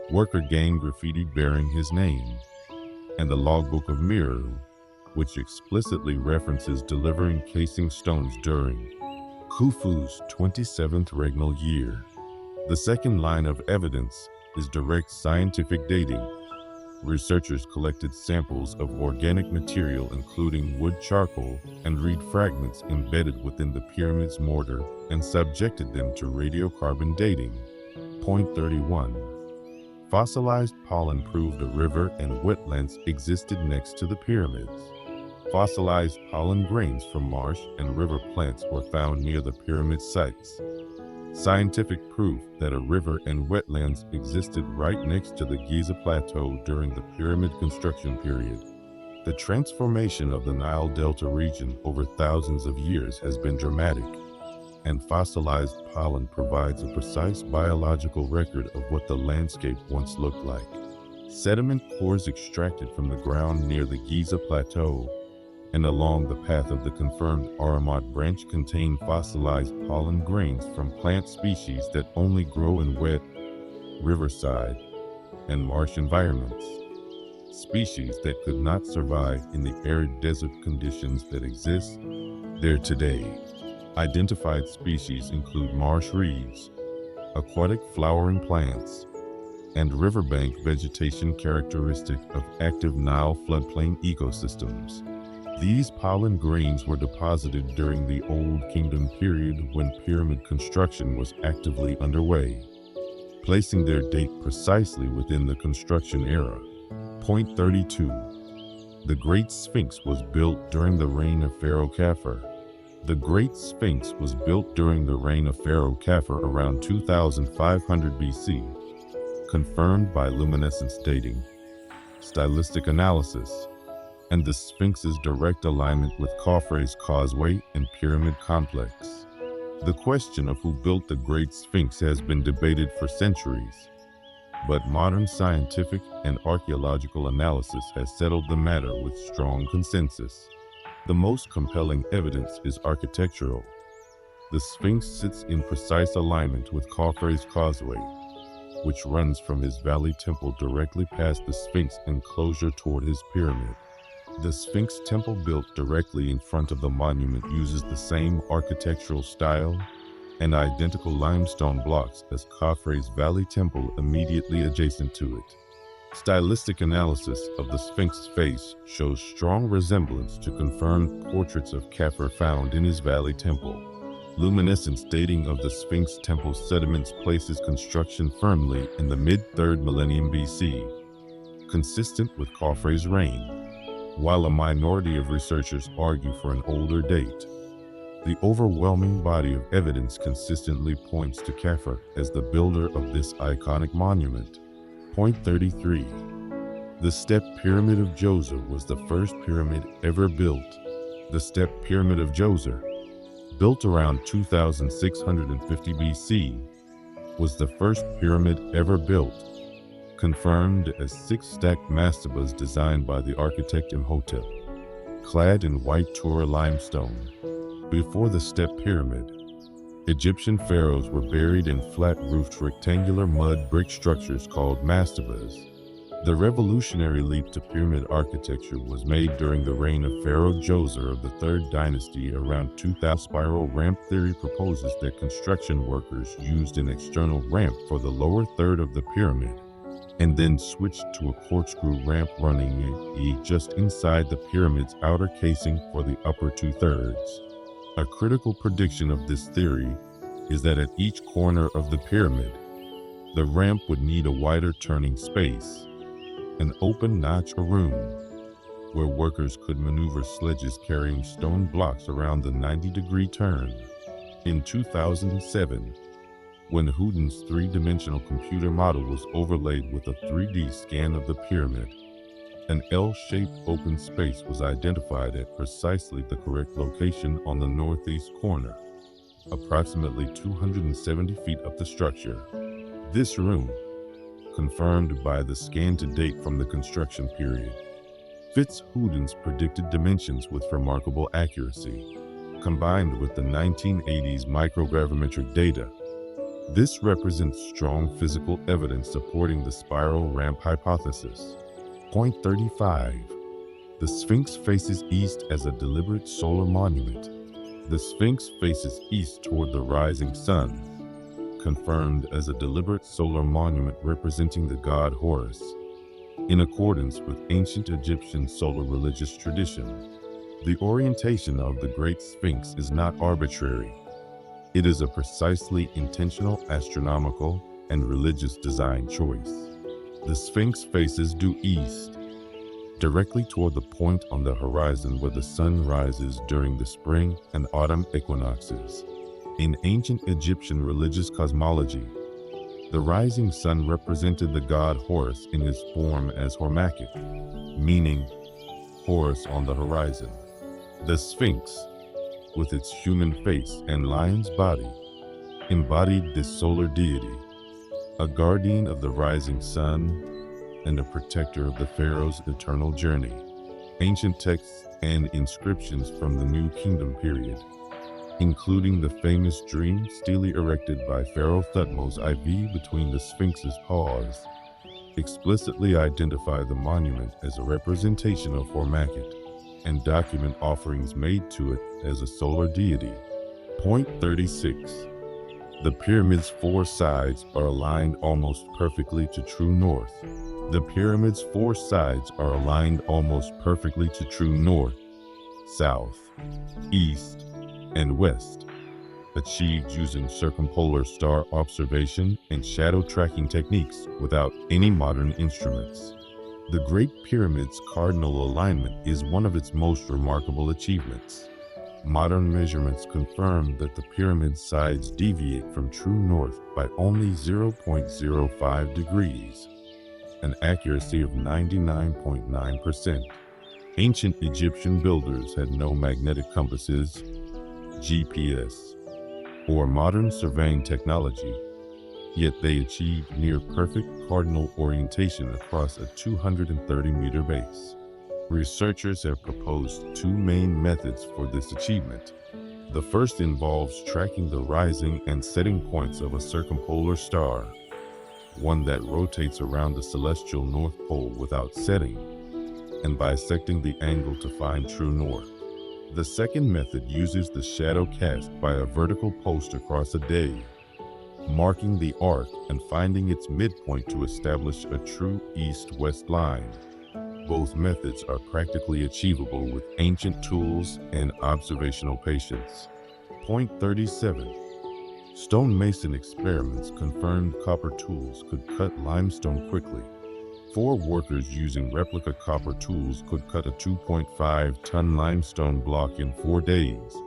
Worker gang graffiti bearing his name, and the logbook of Miru, which explicitly references delivering casing stones during Khufu's 27th regnal year. The second line of evidence is direct scientific dating. Researchers collected samples of organic material including wood charcoal and reed fragments embedded within the pyramid's mortar and subjected them to radiocarbon dating. Point 31. Fossilized pollen proved a river and wetlands existed next to the pyramids. Fossilized pollen grains from marsh and river plants were found near the pyramid sites. Scientific proof that a river and wetlands existed right next to the Giza plateau during the pyramid construction period. The transformation of the Nile Delta region over thousands of years has been dramatic, and fossilized pollen provides a precise biological record of what the landscape once looked like. Sediment cores extracted from the ground near the Giza plateau and along the path of the confirmed Aramat branch contain fossilized pollen grains from plant species that only grow in wet, riverside, and marsh environments. Species that could not survive in the arid desert conditions that exist there today. Identified species include marsh reeds, aquatic flowering plants, and riverbank vegetation characteristic of active Nile floodplain ecosystems. These pollen grains were deposited during the Old Kingdom period when pyramid construction was actively underway, placing their date precisely within the construction era. Point 32. The Great Sphinx was built during the reign of Pharaoh Khafre. The Great Sphinx was built during the reign of Pharaoh Khafre around 2500 BC, confirmed by luminescence dating, stylistic analysis, and the Sphinx's direct alignment with Khafre's causeway and pyramid complex. The question of who built the Great Sphinx has been debated for centuries, but modern scientific and archaeological analysis has settled the matter with strong consensus. The most compelling evidence is architectural. The Sphinx sits in precise alignment with Khafre's causeway, which runs from his valley temple directly past the Sphinx enclosure toward his pyramid. The Sphinx temple built directly in front of the monument uses the same architectural style and identical limestone blocks as Khafre's valley temple immediately adjacent to it. Stylistic analysis of the Sphinx's face shows strong resemblance to confirmed portraits of Khafre found in his valley temple. Luminescence dating of the Sphinx temple sediments places construction firmly in the mid-3rd millennium BC, consistent with Khafre's reign, while a minority of researchers argue for an older date. The overwhelming body of evidence consistently points to Khafre as the builder of this iconic monument. Point 33. The Step Pyramid of Djoser was the first pyramid ever built. The Step Pyramid of Djoser, built around 2650 BC, was the first pyramid ever built, confirmed as 6 stacked mastabas designed by the architect Imhotep, clad in white Tura limestone. Before the Step Pyramid, Egyptian pharaohs were buried in flat-roofed rectangular mud brick structures called mastabas. The revolutionary leap to pyramid architecture was made during the reign of Pharaoh Djoser of the 3rd dynasty around 2000. Spiral ramp theory proposes that construction workers used an external ramp for the lower third of the pyramid, and then switched to a corkscrew ramp running just inside the pyramid's outer casing for the upper 2/3. A critical prediction of this theory is that at each corner of the pyramid, the ramp would need a wider turning space, an open notch or room, where workers could maneuver sledges carrying stone blocks around the 90-degree turn. In 2007, when Houdin's 3-dimensional computer model was overlaid with a 3D scan of the pyramid, an L-shaped open space was identified at precisely the correct location on the northeast corner, approximately 270 feet up the structure. This room, confirmed by the scan to date from the construction period, fits Houdin's predicted dimensions with remarkable accuracy. Combined with the 1980s microgravimetric data, This represents strong physical evidence supporting the spiral ramp hypothesis. Point 35. The Sphinx faces east as a deliberate solar monument. The Sphinx faces east toward the rising sun, confirmed as a deliberate solar monument representing the god Horus, in accordance with ancient Egyptian solar religious tradition. The orientation of the Great Sphinx is not arbitrary. It is a precisely intentional astronomical and religious design choice. The Sphinx faces due east, directly toward the point on the horizon where the sun rises during the spring and autumn equinoxes. In ancient Egyptian religious cosmology, the rising sun represented the god Horus in his form as Hormaket, meaning Horus on the horizon. The Sphinx, with its human face and lion's body, embodied this solar deity, a guardian of the rising sun and a protector of the pharaoh's eternal journey. Ancient texts and inscriptions from the New Kingdom period, including the famous dream stele erected by Pharaoh Thutmose IV between the Sphinx's paws, explicitly identify the monument as a representation of Hormaket and document offerings made to it as a solar deity. Point 36. The pyramid's four sides are aligned almost perfectly to true north. The pyramid's four sides are aligned almost perfectly to true north, south, east, and west, achieved using circumpolar star observation and shadow tracking techniques without any modern instruments. The Great Pyramid's cardinal alignment is one of its most remarkable achievements. Modern measurements confirm that the pyramid's sides deviate from true north by only 0.05 degrees, an accuracy of 99.9%. Ancient Egyptian builders had no magnetic compasses, GPS, or modern surveying technology, yet they achieved near-perfect cardinal orientation across a 230-meter base. Researchers have proposed two main methods for this achievement. The first involves tracking the rising and setting points of a circumpolar star, one that rotates around the celestial North Pole without setting, and bisecting the angle to find true north. The second method uses the shadow cast by a vertical post across a day, marking the arc and finding its midpoint to establish a true east-west line. Both methods are practically achievable with ancient tools and observational patience. Point 37. Stonemason experiments confirmed copper tools could cut limestone quickly. 4 workers using replica copper tools could cut a 2.5-ton limestone block in 4 days,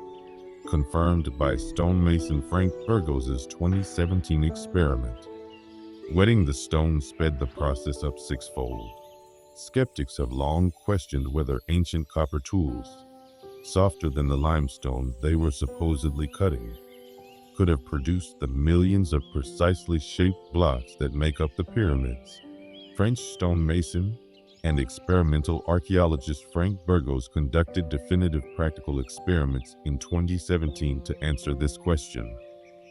confirmed by stonemason Frank Burgos's 2017 experiment. Wetting the stone sped the process up 6-fold. Skeptics have long questioned whether ancient copper tools, softer than the limestone they were supposedly cutting, could have produced the millions of precisely shaped blocks that make up the pyramids. French stonemason and experimental archaeologist Frank Burgos conducted definitive practical experiments in 2017 to answer this question.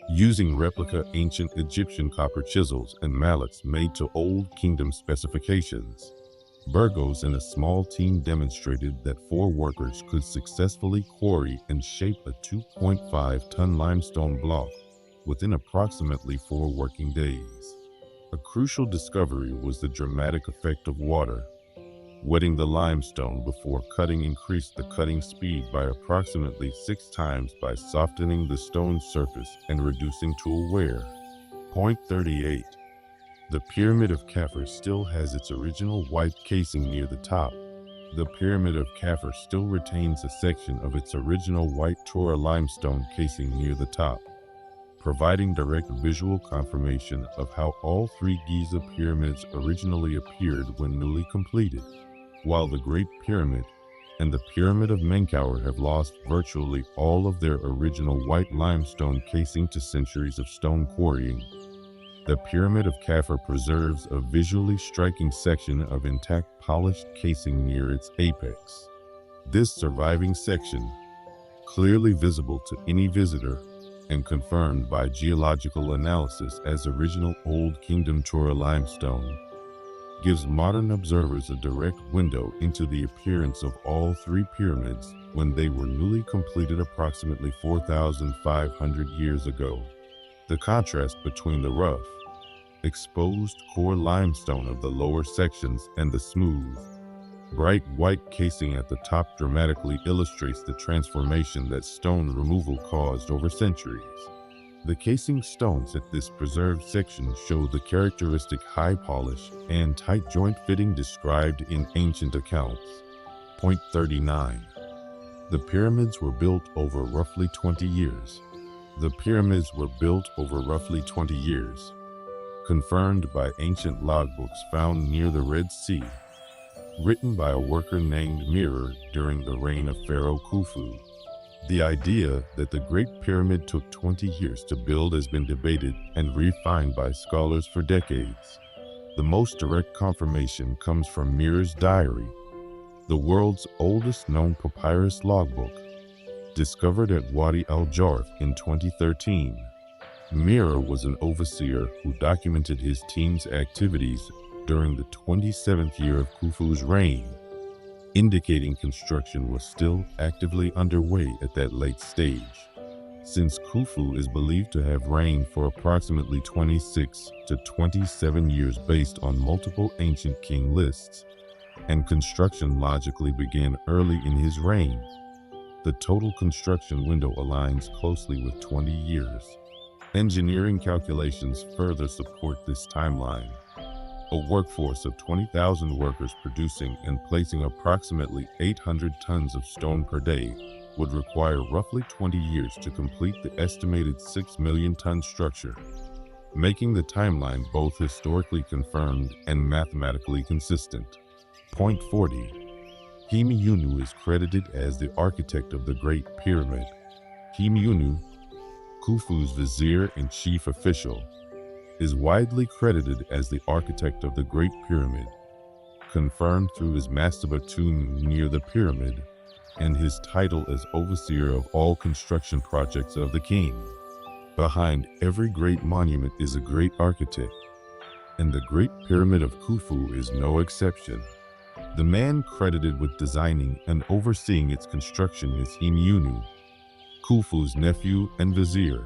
Using replica ancient Egyptian copper chisels and mallets made to Old Kingdom specifications, Burgos and a small team demonstrated that 4 workers could successfully quarry and shape a 2.5-ton limestone block within approximately 4 working days. A crucial discovery was the dramatic effect of water. Wetting the limestone before cutting increased the cutting speed by approximately 6 times by softening the stone surface and reducing tool wear. Point 38. The Pyramid of Khafre still has its original white casing near the top. The Pyramid of Khafre still retains a section of its original white Tora limestone casing near the top, providing direct visual confirmation of how all 3 Giza pyramids originally appeared when newly completed. While the Great Pyramid and the Pyramid of Menkaure have lost virtually all of their original white limestone casing to centuries of stone quarrying, the Pyramid of Khafre preserves a visually striking section of intact polished casing near its apex. This surviving section, clearly visible to any visitor, and confirmed by geological analysis as original Old Kingdom Tora limestone, gives modern observers a direct window into the appearance of all three pyramids when they were newly completed approximately 4,500 years ago. The contrast between the rough, exposed core limestone of the lower sections and the smooth, bright white casing at the top dramatically illustrates the transformation that stone removal caused over centuries. The casing stones at this preserved section show the characteristic high polish and tight joint fitting described in ancient accounts. Point 39. The pyramids were built over roughly 20 years. The pyramids were built over roughly 20 years, confirmed by ancient logbooks found near the Red Sea, written by a worker named Mirror during the reign of Pharaoh Khufu. The idea that the Great Pyramid took 20 years to build has been debated and refined by scholars for decades. The most direct confirmation comes from Mirror's diary, the world's oldest known papyrus logbook, discovered at Wadi al-Jarf in 2013. Mirror was an overseer who documented his team's activities during the 27th year of Khufu's reign, indicating construction was still actively underway at that late stage. Since Khufu is believed to have reigned for approximately 26 to 27 years based on multiple ancient king lists, and construction logically began early in his reign, the total construction window aligns closely with 20 years. Engineering calculations further support this timeline. A workforce of 20,000 workers producing and placing approximately 800 tons of stone per day would require roughly 20 years to complete the estimated 6 million ton structure, making the timeline both historically confirmed and mathematically consistent. Point 40. Hemiunu is credited as the architect of the Great Pyramid. Hemiunu, Khufu's vizier and chief official, is widely credited as the architect of the Great Pyramid, confirmed through his mastaba tomb near the pyramid and his title as overseer of all construction projects of the king. Behind every great monument is a great architect, and the Great Pyramid of Khufu is no exception. The man credited with designing and overseeing its construction is Hemiunu, Khufu's nephew and vizier,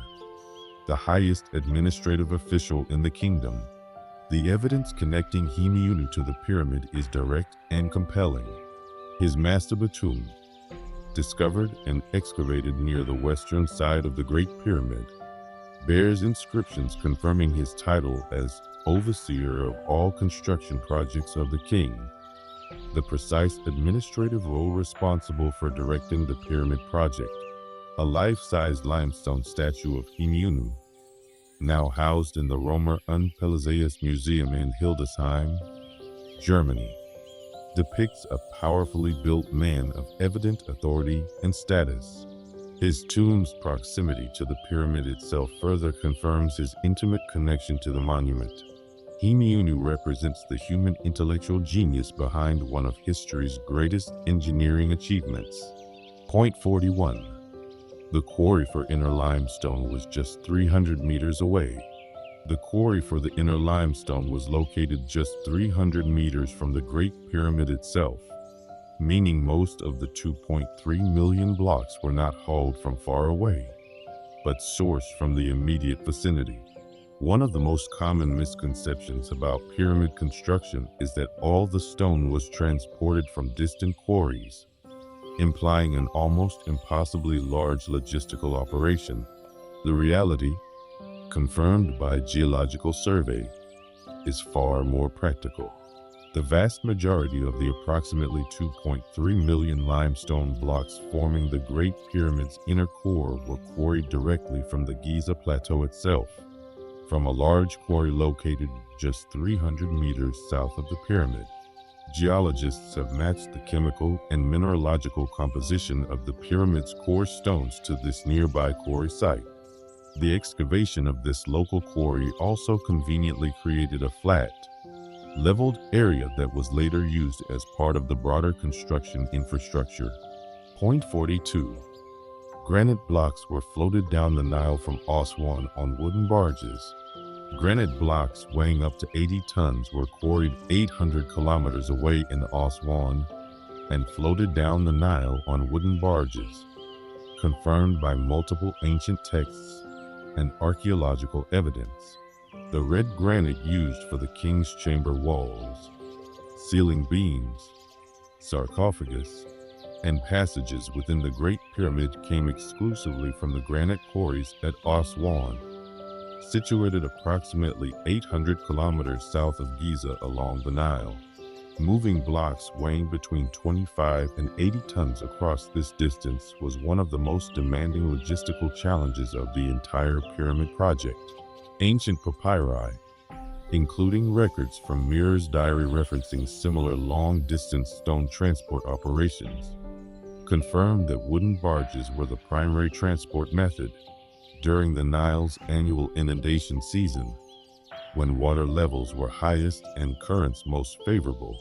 the highest administrative official in the kingdom. The evidence connecting Hemiunu to the pyramid is direct and compelling. His mastaba tomb, discovered and excavated near the western side of the Great Pyramid, bears inscriptions confirming his title as overseer of all construction projects of the king, the precise administrative role responsible for directing the pyramid project. A life-size limestone statue of Hemiunu, now housed in the Römer und Pelagius Museum in Hildesheim, Germany, depicts a powerfully built man of evident authority and status. His tomb's proximity to the pyramid itself further confirms his intimate connection to the monument. Hemiunu represents the human intellectual genius behind one of history's greatest engineering achievements. Point 41. The quarry for inner limestone was just 300 meters away. The quarry for the inner limestone was located just 300 meters from the Great Pyramid itself, meaning most of the 2.3 million blocks were not hauled from far away, but sourced from the immediate vicinity. One of the most common misconceptions about pyramid construction is that all the stone was transported from distant quarries, implying an almost impossibly large logistical operation. The reality, confirmed by geological survey, is far more practical. The vast majority of the approximately 2.3 million limestone blocks forming the Great Pyramid's inner core were quarried directly from the Giza plateau itself, from a large quarry located just 300 meters south of the pyramid. Geologists have matched the chemical and mineralogical composition of the pyramid's core stones to this nearby quarry site. The excavation of this local quarry also conveniently created a flat, leveled area that was later used as part of the broader construction infrastructure. Point 42. Granite blocks were floated down the Nile from Aswan on wooden barges. Granite blocks weighing up to 80 tons were quarried 800 kilometers away in Aswan and floated down the Nile on wooden barges, confirmed by multiple ancient texts and archaeological evidence. The red granite used for the king's chamber walls, ceiling beams, sarcophagus, and passages within the Great Pyramid came exclusively from the granite quarries at Aswan, situated approximately 800 kilometers south of Giza along the Nile. Moving blocks weighing between 25 and 80 tons across this distance was one of the most demanding logistical challenges of the entire pyramid project. Ancient papyri, including records from Mirror's diary referencing similar long-distance stone transport operations, confirmed that wooden barges were the primary transport method during the Nile's annual inundation season, when water levels were highest and currents most favorable.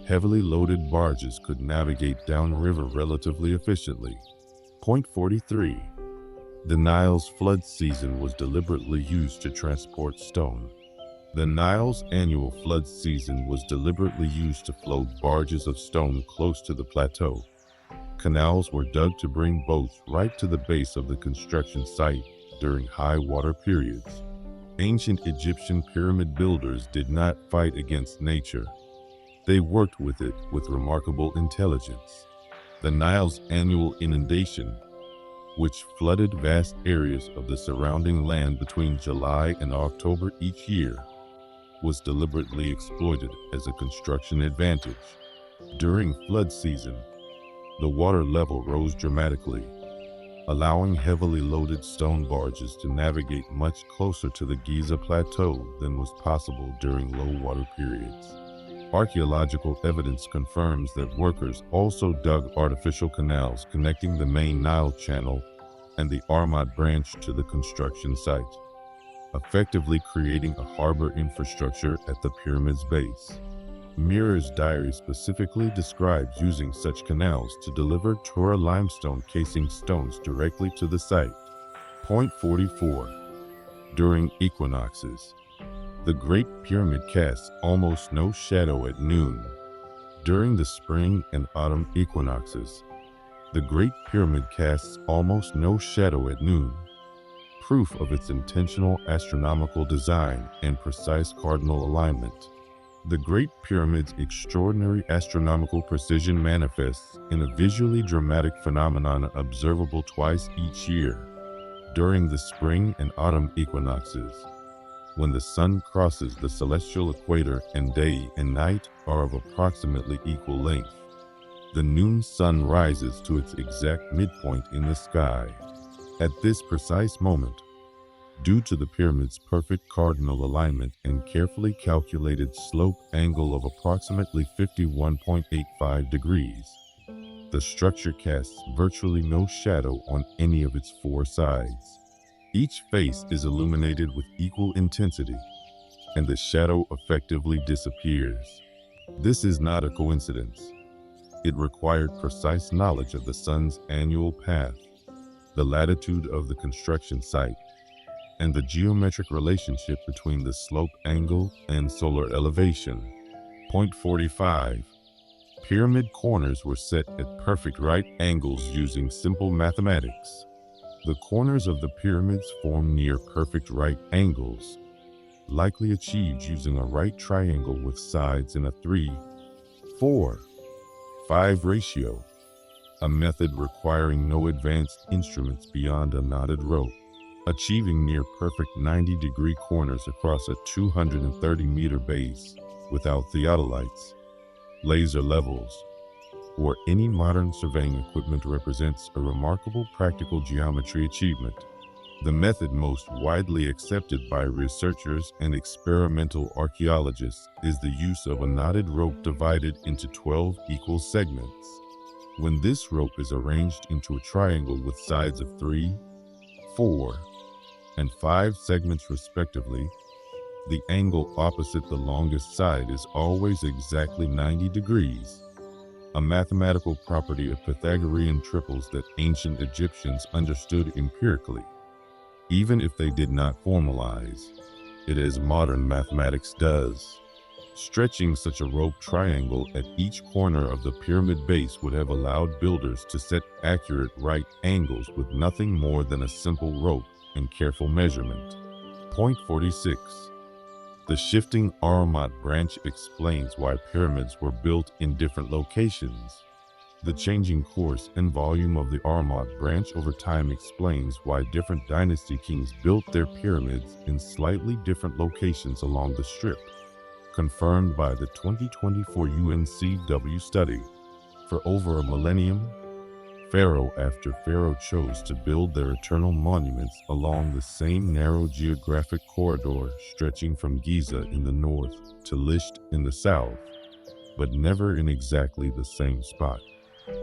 Heavily loaded barges could navigate downriver relatively efficiently. Point 43. The Nile's flood season was deliberately used to transport stone. The Nile's annual flood season was deliberately used to float barges of stone close to the plateau. Canals were dug to bring boats right to the base of the construction site during high water periods. Ancient Egyptian pyramid builders did not fight against nature. They worked with it with remarkable intelligence. The Nile's annual inundation, which flooded vast areas of the surrounding land between July and October each year, was deliberately exploited as a construction advantage. During flood season, the water level rose dramatically, allowing heavily loaded stone barges to navigate much closer to the Giza plateau than was possible during low water periods. Archaeological evidence confirms that workers also dug artificial canals connecting the main Nile channel and the Armad branch to the construction site, effectively creating a harbor infrastructure at the pyramid's base. Mirror's diary specifically describes using such canals to deliver Tura limestone casing stones directly to the site. Point 44. During equinoxes, the Great Pyramid casts almost no shadow at noon. During the spring and autumn equinoxes, the Great Pyramid casts almost no shadow at noon, proof of its intentional astronomical design and precise cardinal alignment. The Great Pyramid's extraordinary astronomical precision manifests in a visually dramatic phenomenon observable twice each year, during the spring and autumn equinoxes, when the sun crosses the celestial equator and day and night are of approximately equal length. The noon sun rises to its exact midpoint in the sky. At this precise moment, due to the pyramid's perfect cardinal alignment and carefully calculated slope angle of approximately 51.85 degrees, the structure casts virtually no shadow on any of its four sides. Each face is illuminated with equal intensity, and the shadow effectively disappears. This is not a coincidence. It required precise knowledge of the sun's annual path, the latitude of the construction site, and the geometric relationship between the slope angle and solar elevation. Point 45. Pyramid corners were set at perfect right angles using simple mathematics. The corners of the pyramids form near perfect right angles, likely achieved using a right triangle with sides in a 3:4:5 ratio, a method requiring no advanced instruments beyond a knotted rope. Achieving near-perfect 90-degree corners across a 230-meter base without theodolites, laser levels, or any modern surveying equipment represents a remarkable practical geometry achievement. The method most widely accepted by researchers and experimental archaeologists is the use of a knotted rope divided into 12 equal segments. When this rope is arranged into a triangle with sides of 3, 4, and 5 segments respectively, the angle opposite the longest side is always exactly 90 degrees, a mathematical property of Pythagorean triples that ancient Egyptians understood empirically, even if they did not formalize it as modern mathematics does. Stretching such a rope triangle at each corner of the pyramid base would have allowed builders to set accurate right angles with nothing more than a simple rope and careful measurement. Point 46. The shifting Ahriman branch explains why pyramids were built in different locations. The changing course and volume of the Ahriman branch over time explains why different dynasty kings built their pyramids in slightly different locations along the strip. Confirmed by the 2024 UNCW study. For over a millennium, pharaoh after pharaoh chose to build their eternal monuments along the same narrow geographic corridor stretching from Giza in the north to Lisht in the south, but never in exactly the same spot.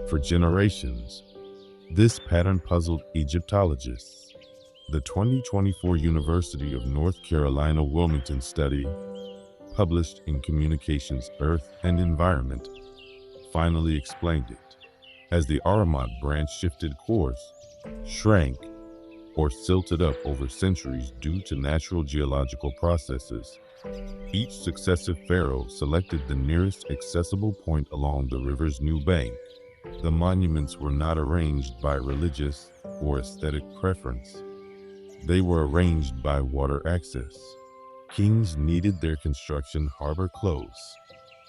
For generations, this pattern puzzled Egyptologists. The 2024 University of North Carolina Wilmington study, published in Communications, Earth and Environment, finally explained it. As the Ahriman branch shifted course, shrank, or silted up over centuries due to natural geological processes, each successive pharaoh selected the nearest accessible point along the river's new bank. The monuments were not arranged by religious or aesthetic preference. They were arranged by water access. Kings needed their construction harbor close.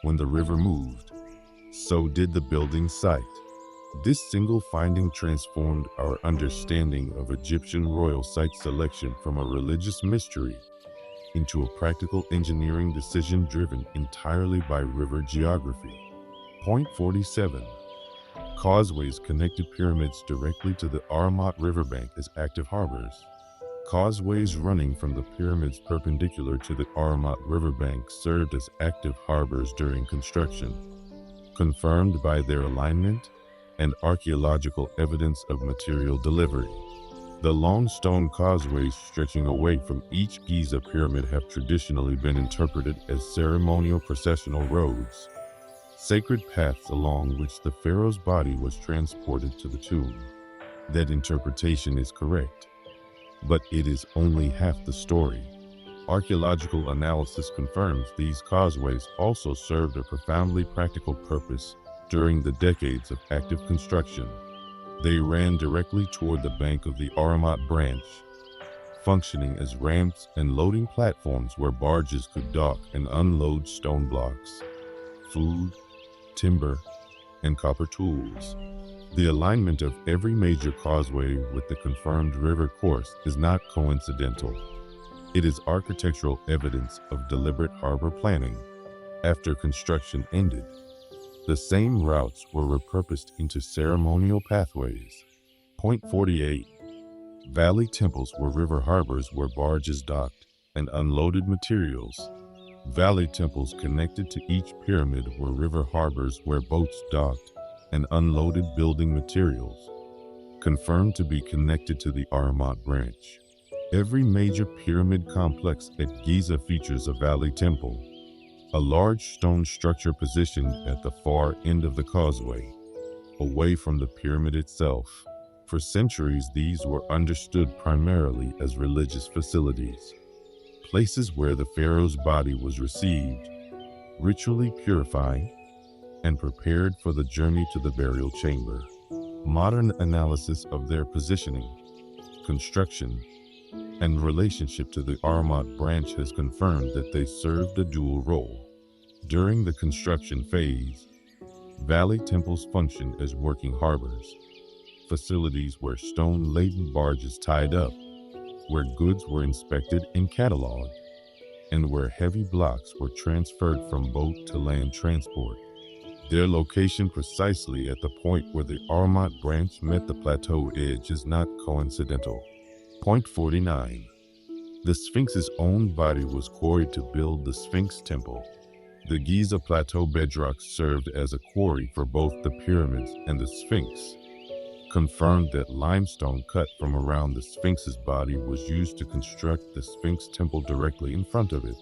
When the river moved, so did the building site. This single finding transformed our understanding of Egyptian royal site selection from a religious mystery into a practical engineering decision driven entirely by river geography. Point 47. Causeways connected pyramids directly to the Ahriman riverbank as active harbors. Causeways running from the pyramids perpendicular to the Ahriman riverbank served as active harbors during construction, confirmed by their alignment and archaeological evidence of material delivery. The long stone causeways stretching away from each Giza pyramid have traditionally been interpreted as ceremonial processional roads, sacred paths along which the pharaoh's body was transported to the tomb. That interpretation is correct, but it is only half the story. Archaeological analysis confirms these causeways also served a profoundly practical purpose during the decades of active construction. They ran directly toward the bank of the Ahriman branch, functioning as ramps and loading platforms where barges could dock and unload stone blocks, food, timber, and copper tools. The alignment of every major causeway with the confirmed river course is not coincidental. It is architectural evidence of deliberate harbor planning. After construction ended, the same routes were repurposed into ceremonial pathways. Point 48. Valley temples were river harbors where barges docked and unloaded materials. Valley temples connected to each pyramid were river harbors where boats docked and unloaded building materials, confirmed to be connected to the Ahriman branch. Every major pyramid complex at Giza features a valley temple, a large stone structure positioned at the far end of the causeway, away from the pyramid itself. For centuries, these were understood primarily as religious facilities, places where the pharaoh's body was received, ritually purified, and prepared for the journey to the burial chamber. Modern analysis of their positioning, construction, and relationship to the Ahriman branch has confirmed that they served a dual role. During the construction phase, valley temples functioned as working harbors, facilities where stone-laden barges tied up, where goods were inspected and cataloged, and where heavy blocks were transferred from boat to land transport. Their location precisely at the point where the Ahriman branch met the plateau edge is not coincidental. Point 49. The Sphinx's own body was quarried to build the Sphinx temple. The Giza plateau bedrock served as a quarry for both the pyramids and the Sphinx, confirmed that limestone cut from around the Sphinx's body was used to construct the Sphinx temple directly in front of it.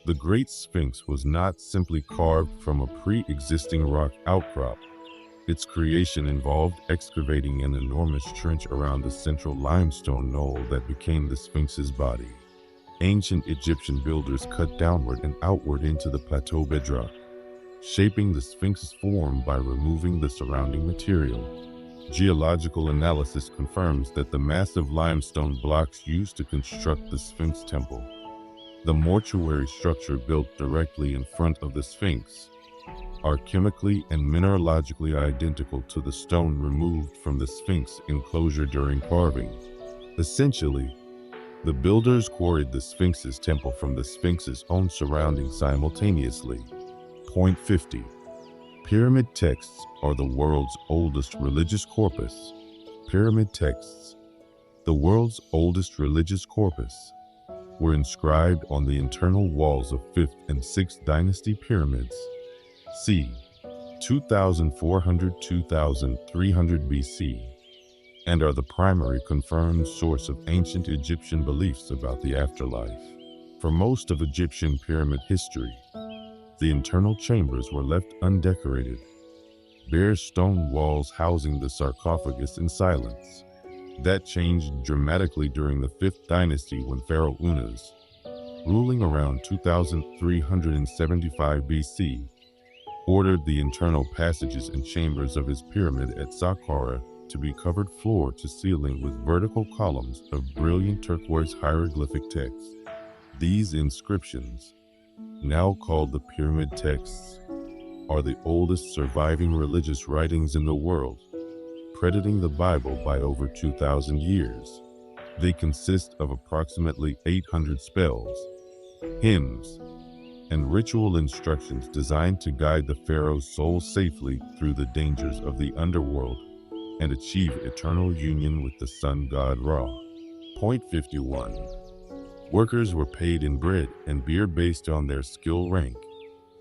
The Great Sphinx was not simply carved from a pre-existing rock outcrop. Its creation involved excavating an enormous trench around the central limestone knoll that became the Sphinx's body. Ancient Egyptian builders cut downward and outward into the plateau bedrock, shaping the Sphinx's form by removing the surrounding material. Geological analysis confirms that the massive limestone blocks used to construct the Sphinx temple, the mortuary structure built directly in front of the Sphinx, are chemically and mineralogically identical to the stone removed from the Sphinx enclosure during carving. Essentially, the builders quarried the Sphinx's temple from the Sphinx's own surroundings simultaneously. Point 50. Pyramid texts are the world's oldest religious corpus. Pyramid texts, the world's oldest religious corpus, were inscribed on the internal walls of 5th and 6th dynasty pyramids, c. 2400–2300 BC, and are the primary confirmed source of ancient Egyptian beliefs about the afterlife. For most of Egyptian pyramid history, the internal chambers were left undecorated, bare stone walls housing the sarcophagus in silence. That changed dramatically during the 5th dynasty when Pharaoh Unas, ruling around 2375 BC, ordered the internal passages and chambers of his pyramid at Saqqara to be covered floor to ceiling with vertical columns of brilliant turquoise hieroglyphic text. These inscriptions, now called the pyramid texts, are the oldest surviving religious writings in the world, predating the Bible by over 2,000 years. They consist of approximately 800 spells, hymns, and ritual instructions designed to guide the pharaoh's soul safely through the dangers of the underworld and achieve eternal union with the sun god Ra. Point 51. Workers were paid in bread and beer based on their skill rank.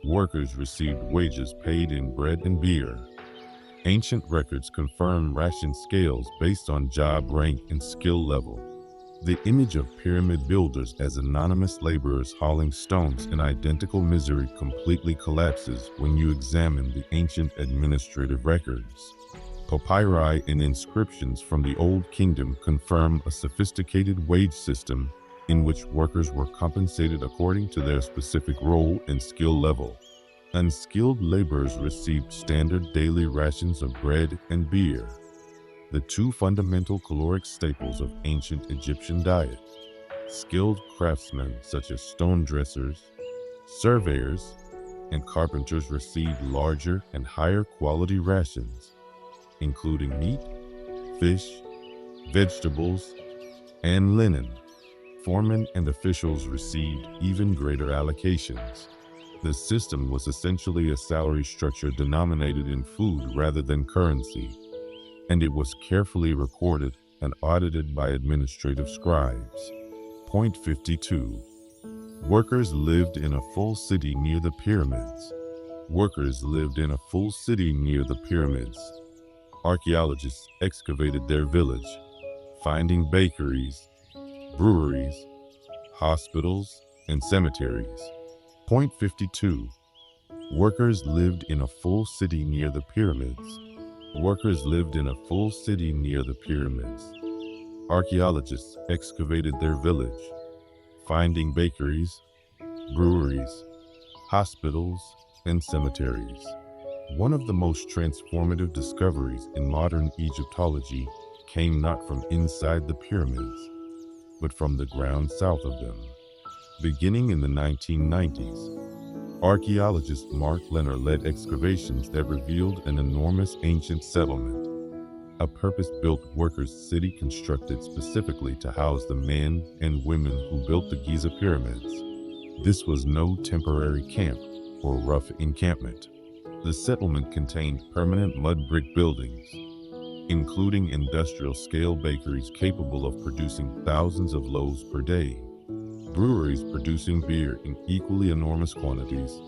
Workers received wages paid in bread and beer. Ancient records confirm ration scales based on job rank and skill level. The image of pyramid builders as anonymous laborers hauling stones in identical misery completely collapses when you examine the ancient administrative records. Papyri and inscriptions from the Old Kingdom confirm a sophisticated wage system in which workers were compensated according to their specific role and skill level. Unskilled laborers received standard daily rations of bread and beer, the two fundamental caloric staples of ancient Egyptian diet. Skilled craftsmen such as stone dressers, surveyors, and carpenters received larger and higher quality rations, including meat, fish, vegetables, and linen. Foremen and officials received even greater allocations. The system was essentially a salary structure denominated in food rather than currency, and it was carefully recorded and audited by administrative scribes. Point 52. Workers lived in a full city near the pyramids. Workers lived in a full city near the pyramids. Archaeologists excavated their village, finding bakeries, breweries, hospitals, and cemeteries. Point 52. Workers lived in a full city near the pyramids. Workers lived in a full city near the pyramids. Archaeologists excavated their village, finding bakeries, breweries, hospitals, and cemeteries. One of the most transformative discoveries in modern Egyptology came not from inside the pyramids, but from the ground south of them. Beginning in the 1990s, archaeologist Mark Lenner led excavations that revealed an enormous ancient settlement, a purpose-built workers' city constructed specifically to house the men and women who built the Giza pyramids. This was no temporary camp or rough encampment. The settlement contained permanent mud brick buildings, including industrial-scale bakeries capable of producing thousands of loaves per day, breweries producing beer in equally enormous quantities,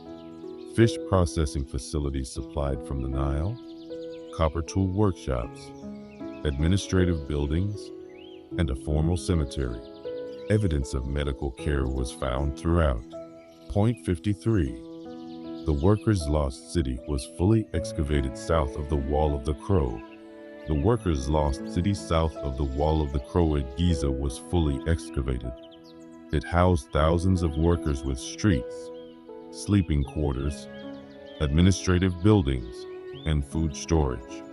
fish processing facilities supplied from the Nile, copper tool workshops, administrative buildings, and a formal cemetery. Evidence of medical care was found throughout. Point 53. The workers' lost city was fully excavated south of the Wall of the Crow. The workers' lost city south of the Wall of the Crow at Giza was fully excavated. It housed thousands of workers with streets, sleeping quarters, administrative buildings, and food storage.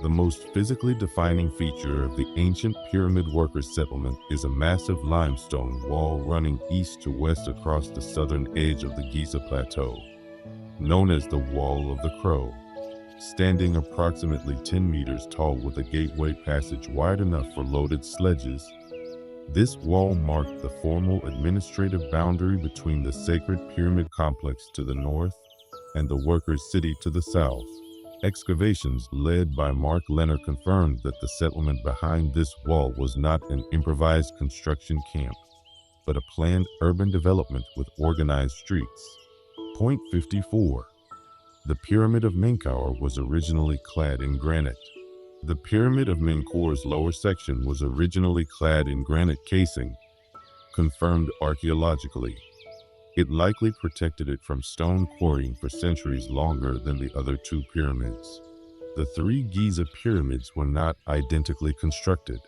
The most physically defining feature of the ancient pyramid workers' settlement is a massive limestone wall running east to west across the southern edge of the Giza plateau, known as the Wall of the Crow. Standing approximately 10 meters tall with a gateway passage wide enough for loaded sledges, this wall marked the formal administrative boundary between the sacred pyramid complex to the north and the workers' city to the south. Excavations led by Mark Leonard confirmed that the settlement behind this wall was not an improvised construction camp, but a planned urban development with organized streets. Point 54. The Pyramid of Menkaure was originally clad in granite. The Pyramid of Menkaure's lower section was originally clad in granite casing, confirmed archaeologically. It likely protected it from stone quarrying for centuries longer than the other two pyramids. The three Giza pyramids were not identically constructed.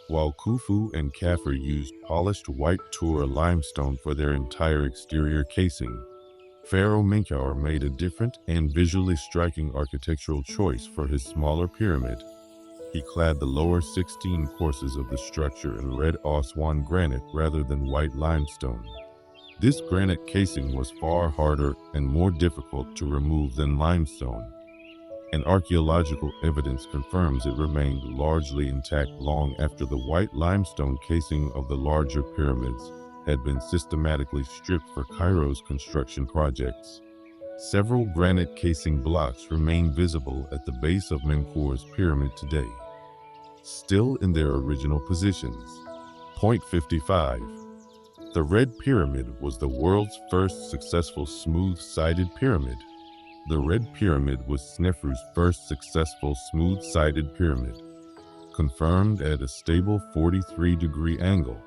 While Khufu and Khafre used polished white Tura limestone for their entire exterior casing, Pharaoh Menkaure made a different and visually striking architectural choice for his smaller pyramid. He clad the lower 16 courses of the structure in red Aswan granite rather than white limestone. This granite casing was far harder and more difficult to remove than limestone, and archaeological evidence confirms it remained largely intact long after the white limestone casing of the larger pyramids had been systematically stripped for Cairo's construction projects. Several granite casing blocks remain visible at the base of Menkaure's pyramid today, still in their original positions. Point 55. The Red Pyramid was the world's first successful smooth-sided pyramid. The Red Pyramid was Snefru's first successful smooth-sided pyramid, confirmed at a stable 43-degree angle.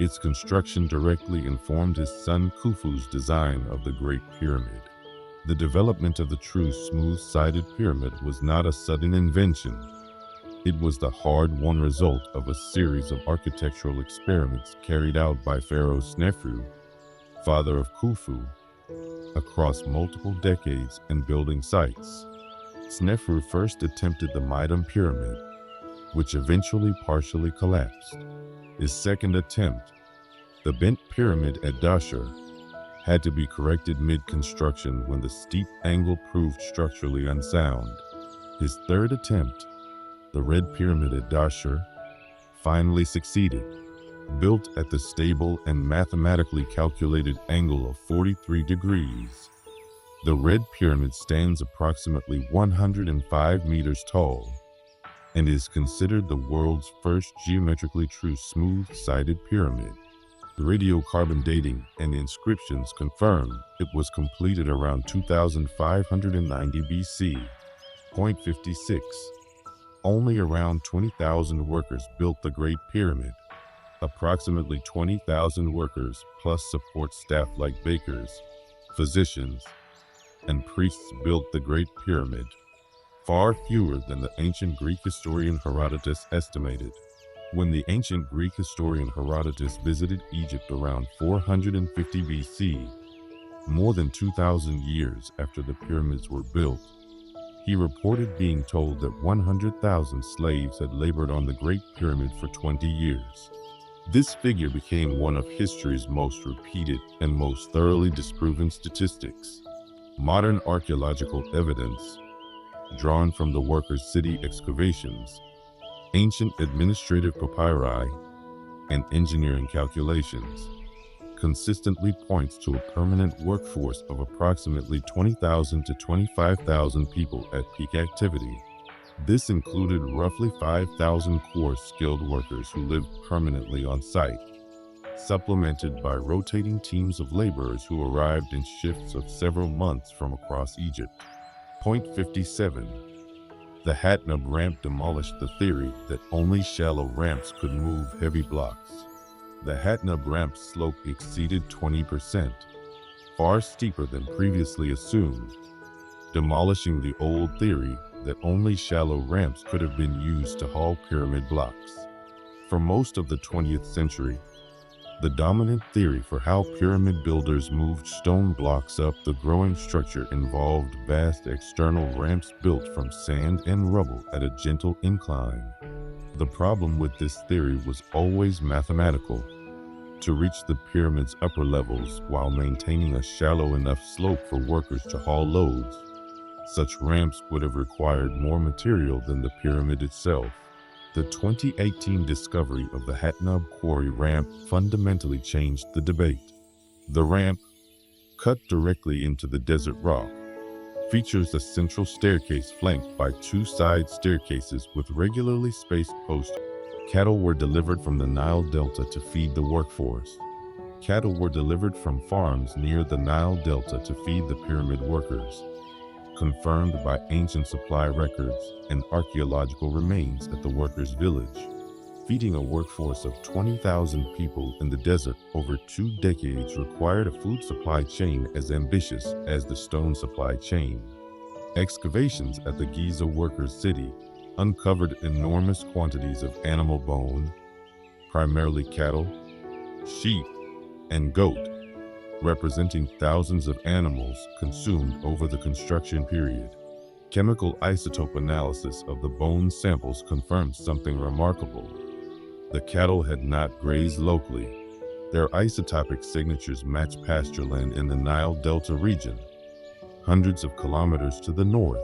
Its construction directly informed his son Khufu's design of the Great Pyramid. The development of the true smooth-sided pyramid was not a sudden invention. It was the hard-won result of a series of architectural experiments carried out by Pharaoh Snefru, father of Khufu, across multiple decades and building sites. Snefru first attempted the Mitam Pyramid, which eventually partially collapsed. His second attempt, the Bent Pyramid at Dashur, had to be corrected mid-construction when the steep angle proved structurally unsound. His third attempt, the Red Pyramid at Dashur, finally succeeded. Built at the stable and mathematically calculated angle of 43 degrees. The Red Pyramid stands approximately 105 meters tall and is considered the world's first geometrically true smooth-sided pyramid. Radiocarbon dating and inscriptions confirm it was completed around 2590 BC. Point 56. Only around 20,000 workers built the Great Pyramid. Approximately 20,000 workers plus support staff like bakers, physicians, and priests built the Great Pyramid, far fewer than the ancient Greek historian Herodotus estimated. When the ancient Greek historian Herodotus visited Egypt around 450 BC, more than 2,000 years after the pyramids were built, he reported being told that 100,000 slaves had labored on the Great Pyramid for 20 years. This figure became one of history's most repeated and most thoroughly disproven statistics. Modern archaeological evidence, drawn from the workers' city excavations, ancient administrative papyri, and engineering calculations, consistently points to a permanent workforce of approximately 20,000 to 25,000 people at peak activity. This included roughly 5,000 core skilled workers who lived permanently on site, supplemented by rotating teams of laborers who arrived in shifts of several months from across Egypt. Point 57. The Hatnub ramp demolished the theory that only shallow ramps could move heavy blocks. The Hatnub ramp's slope exceeded 20%, far steeper than previously assumed, demolishing the old theory that only shallow ramps could have been used to haul pyramid blocks. For most of the 20th century, the dominant theory for how pyramid builders moved stone blocks up the growing structure involved vast external ramps built from sand and rubble at a gentle incline. The problem with this theory was always mathematical. To reach the pyramid's upper levels while maintaining a shallow enough slope for workers to haul loads, such ramps would have required more material than the pyramid itself. The 2018 discovery of the Hatnub Quarry ramp fundamentally changed the debate. The ramp, cut directly into the desert rock, features a central staircase flanked by two side staircases with regularly spaced posts. Cattle were delivered from the Nile Delta to feed the workforce. Cattle were delivered from farms near the Nile Delta to feed the pyramid workers, confirmed by ancient supply records and archaeological remains at the workers' village. Feeding a workforce of 20,000 people in the desert over 2 decades required a food supply chain as ambitious as the stone supply chain. Excavations at the Giza workers' city uncovered enormous quantities of animal bone, primarily cattle, sheep, and goat, representing thousands of animals consumed over the construction period. Chemical isotope analysis of the bone samples confirmed something remarkable. The cattle had not grazed locally. Their isotopic signatures match pastureland in the Nile Delta region, hundreds of kilometers to the north,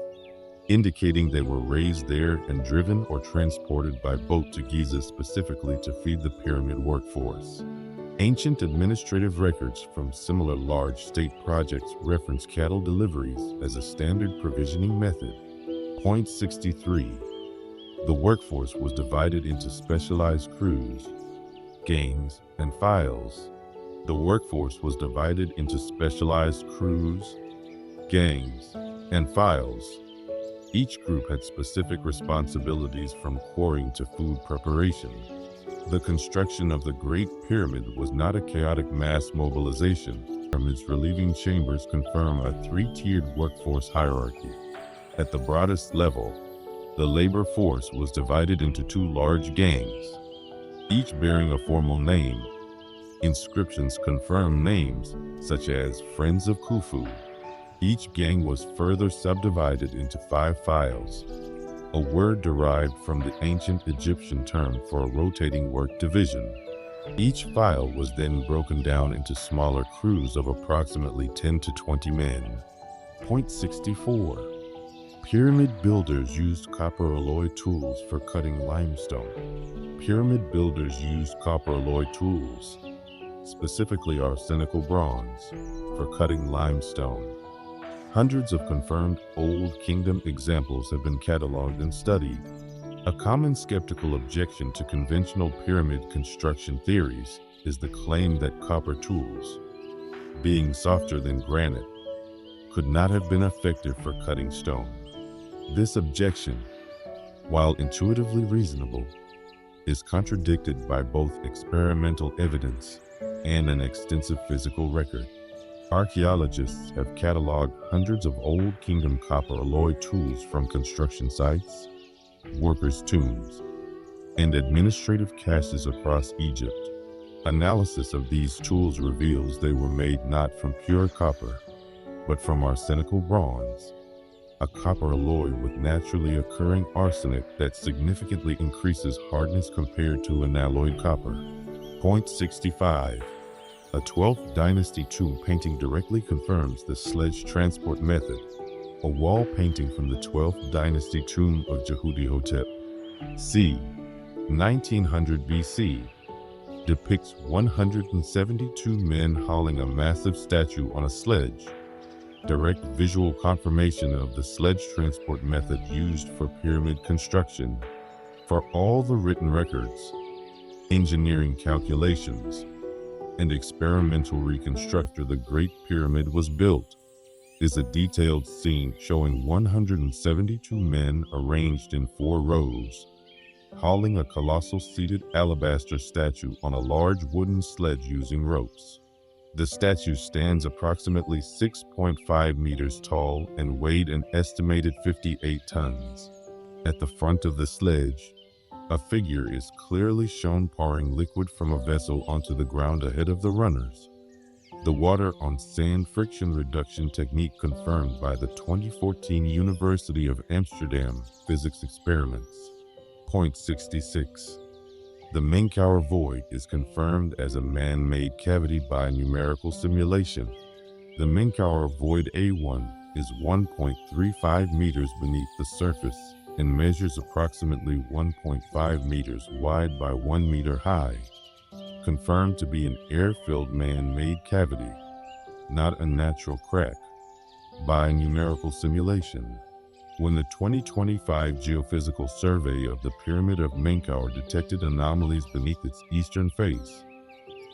indicating they were raised there and driven or transported by boat to Giza specifically to feed the pyramid workforce. Ancient administrative records from similar large state projects reference cattle deliveries as a standard provisioning method. Point 63. The workforce was divided into specialized crews, gangs, and files. The workforce was divided into specialized crews, gangs, and files. Each group had specific responsibilities from quarrying to food preparation. The construction of the Great Pyramid was not a chaotic mass mobilization. Its relieving chambers confirm a 3-tiered workforce hierarchy. At the broadest level, the labor force was divided into 2 large gangs, each bearing a formal name. Inscriptions confirm names, such as Friends of Khufu. Each gang was further subdivided into 5 files, a word derived from the ancient Egyptian term for a rotating work division. Each file was then broken down into smaller crews of approximately 10 to 20 men. Point 64. Pyramid builders used copper alloy tools for cutting limestone. Pyramid builders used copper alloy tools, specifically arsenical bronze, for cutting limestone. Hundreds of confirmed Old Kingdom examples have been cataloged and studied. A common skeptical objection to conventional pyramid construction theories is the claim that copper tools, being softer than granite, could not have been effective for cutting stone. This objection, while intuitively reasonable, is contradicted by both experimental evidence and an extensive physical record. Archaeologists have cataloged hundreds of Old Kingdom copper alloy tools from construction sites, workers' tombs, and administrative caches across Egypt. Analysis of these tools reveals they were made not from pure copper, but from arsenical bronze, a copper alloy with naturally occurring arsenic that significantly increases hardness compared to unalloyed copper. Point 65. A 12th dynasty tomb painting directly confirms the sledge transport method. A wall painting from the 12th dynasty tomb of Jehuti-Hotep, c. 1900 BC, depicts 172 men hauling a massive statue on a sledge, direct visual confirmation of the sledge transport method used for pyramid construction. For all the written records, engineering calculations, and experimental reconstruction the Great Pyramid was built, is a detailed scene showing 172 men arranged in 4 rows, hauling a colossal seated alabaster statue on a large wooden sledge using ropes. The statue stands approximately 6.5 meters tall and weighed an estimated 58 tons. At the front of the sledge, a figure is clearly shown pouring liquid from a vessel onto the ground ahead of the runners. The water on sand friction reduction technique confirmed by the 2014 University of Amsterdam physics experiments. Point 66. The Menkauer void is confirmed as a man-made cavity by numerical simulation. The Menkauer void A1 is 1.35 meters beneath the surface and measures approximately 1.5 meters wide by 1 meter high. Confirmed to be an air-filled man-made cavity, not a natural crack, by numerical simulation. When the 2025 geophysical survey of the Pyramid of Menkauer detected anomalies beneath its eastern face,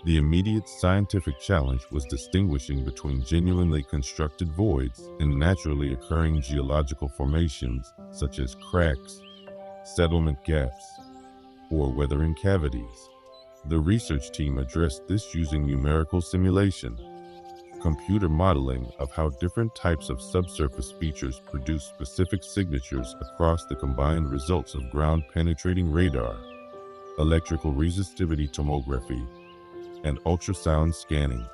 the immediate scientific challenge was distinguishing between genuinely constructed voids and naturally occurring geological formations such as cracks, settlement gaps, or weathering cavities. The research team addressed this using numerical simulation, computer modeling of how different types of subsurface features produce specific signatures across the combined results of ground-penetrating radar, electrical resistivity tomography, and ultrasound scanning.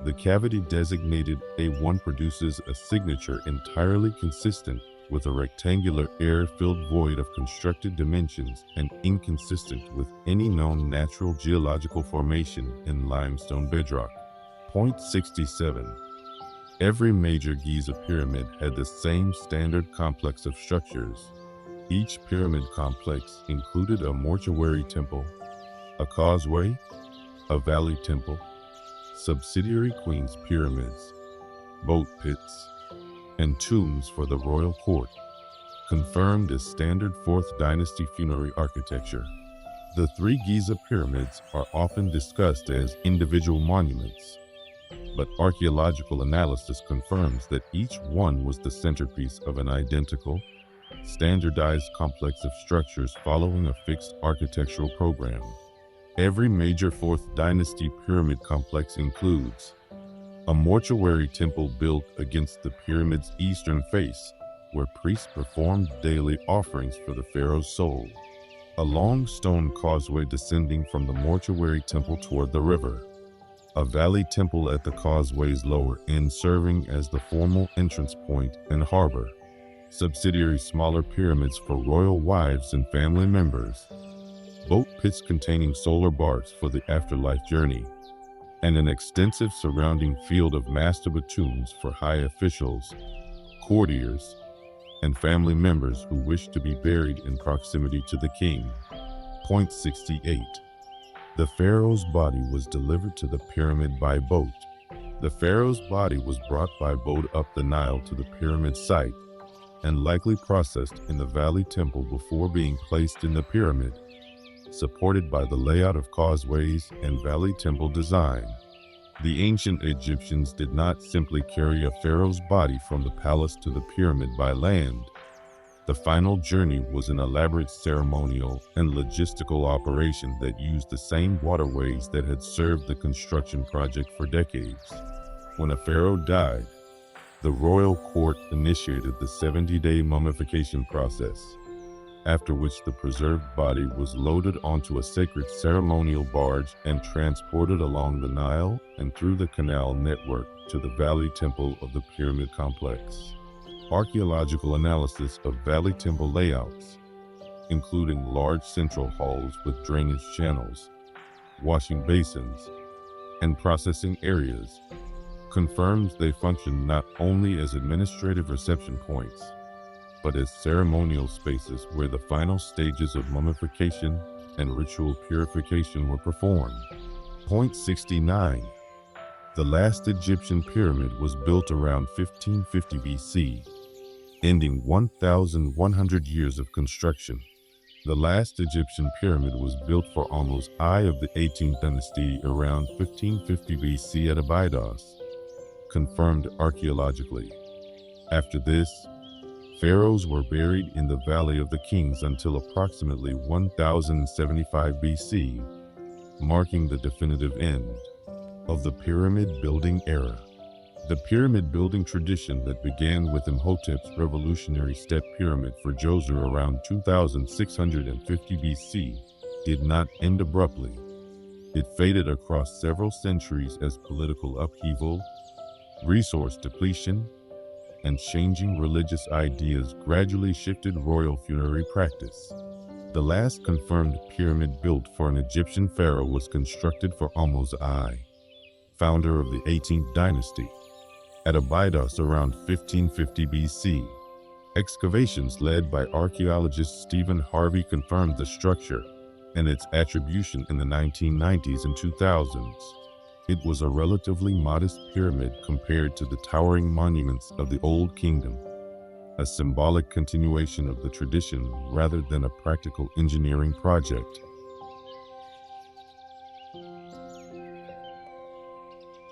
The cavity designated A1 produces a signature entirely consistent with a rectangular air-filled void of constructed dimensions and inconsistent with any known natural geological formation in limestone bedrock. Point 67. Every major Giza pyramid had the same standard complex of structures. Each pyramid complex included a mortuary temple, a causeway, a valley temple, subsidiary queens pyramids, boat pits, and tombs for the royal court, confirmed as standard 4th dynasty funerary architecture. The three Giza pyramids are often discussed as individual monuments, but archaeological analysis confirms that each one was the centerpiece of an identical, standardized complex of structures following a fixed architectural program. Every major 4th dynasty pyramid complex includes a mortuary temple built against the pyramid's eastern face, where priests performed daily offerings for the pharaoh's soul, a long stone causeway descending from the mortuary temple toward the river, a valley temple at the causeway's lower end serving as the formal entrance point and harbor, subsidiary smaller pyramids for royal wives and family members, boat pits containing solar barks for the afterlife journey, and an extensive surrounding field of mastaba tombs for high officials, courtiers, and family members who wish to be buried in proximity to the king. Point 68. The pharaoh's body was delivered to the pyramid by boat. The pharaoh's body was brought by boat up the Nile to the pyramid site and likely processed in the valley temple before being placed in the pyramid, supported by the layout of causeways and valley temple design. The ancient Egyptians did not simply carry a pharaoh's body from the palace to the pyramid by land. The final journey was an elaborate ceremonial and logistical operation that used the same waterways that had served the construction project for decades. When a pharaoh died, the royal court initiated the 70-day mummification process, after which the preserved body was loaded onto a sacred ceremonial barge and transported along the Nile and through the canal network to the valley temple of the pyramid complex. Archaeological analysis of valley temple layouts, including large central halls with drainage channels, washing basins, and processing areas, confirms they function not only as administrative reception points, but as ceremonial spaces where the final stages of mummification and ritual purification were performed. Point 69. The last Egyptian pyramid was built around 1550 BC, ending 1,100 years of construction. The last Egyptian pyramid was built for almost I of the 18th dynasty around 1550 BC at Abydos, confirmed archaeologically. After this, pharaohs were buried in the Valley of the Kings until approximately 1075 BC, marking the definitive end. of the pyramid building era. The pyramid building tradition that began with Imhotep's revolutionary step pyramid for Djoser around 2650 BC did not end abruptly. It faded across several centuries as political upheaval, resource depletion, and changing religious ideas gradually shifted royal funerary practice. The last confirmed pyramid built for an Egyptian pharaoh was constructed for Ahmose I, founder of the 18th dynasty, at Abydos around 1550 BC. Excavations led by archaeologist Stephen Harvey confirmed the structure and its attribution in the 1990s and 2000s. It was a relatively modest pyramid compared to the towering monuments of the Old Kingdom, a symbolic continuation of the tradition rather than a practical engineering project.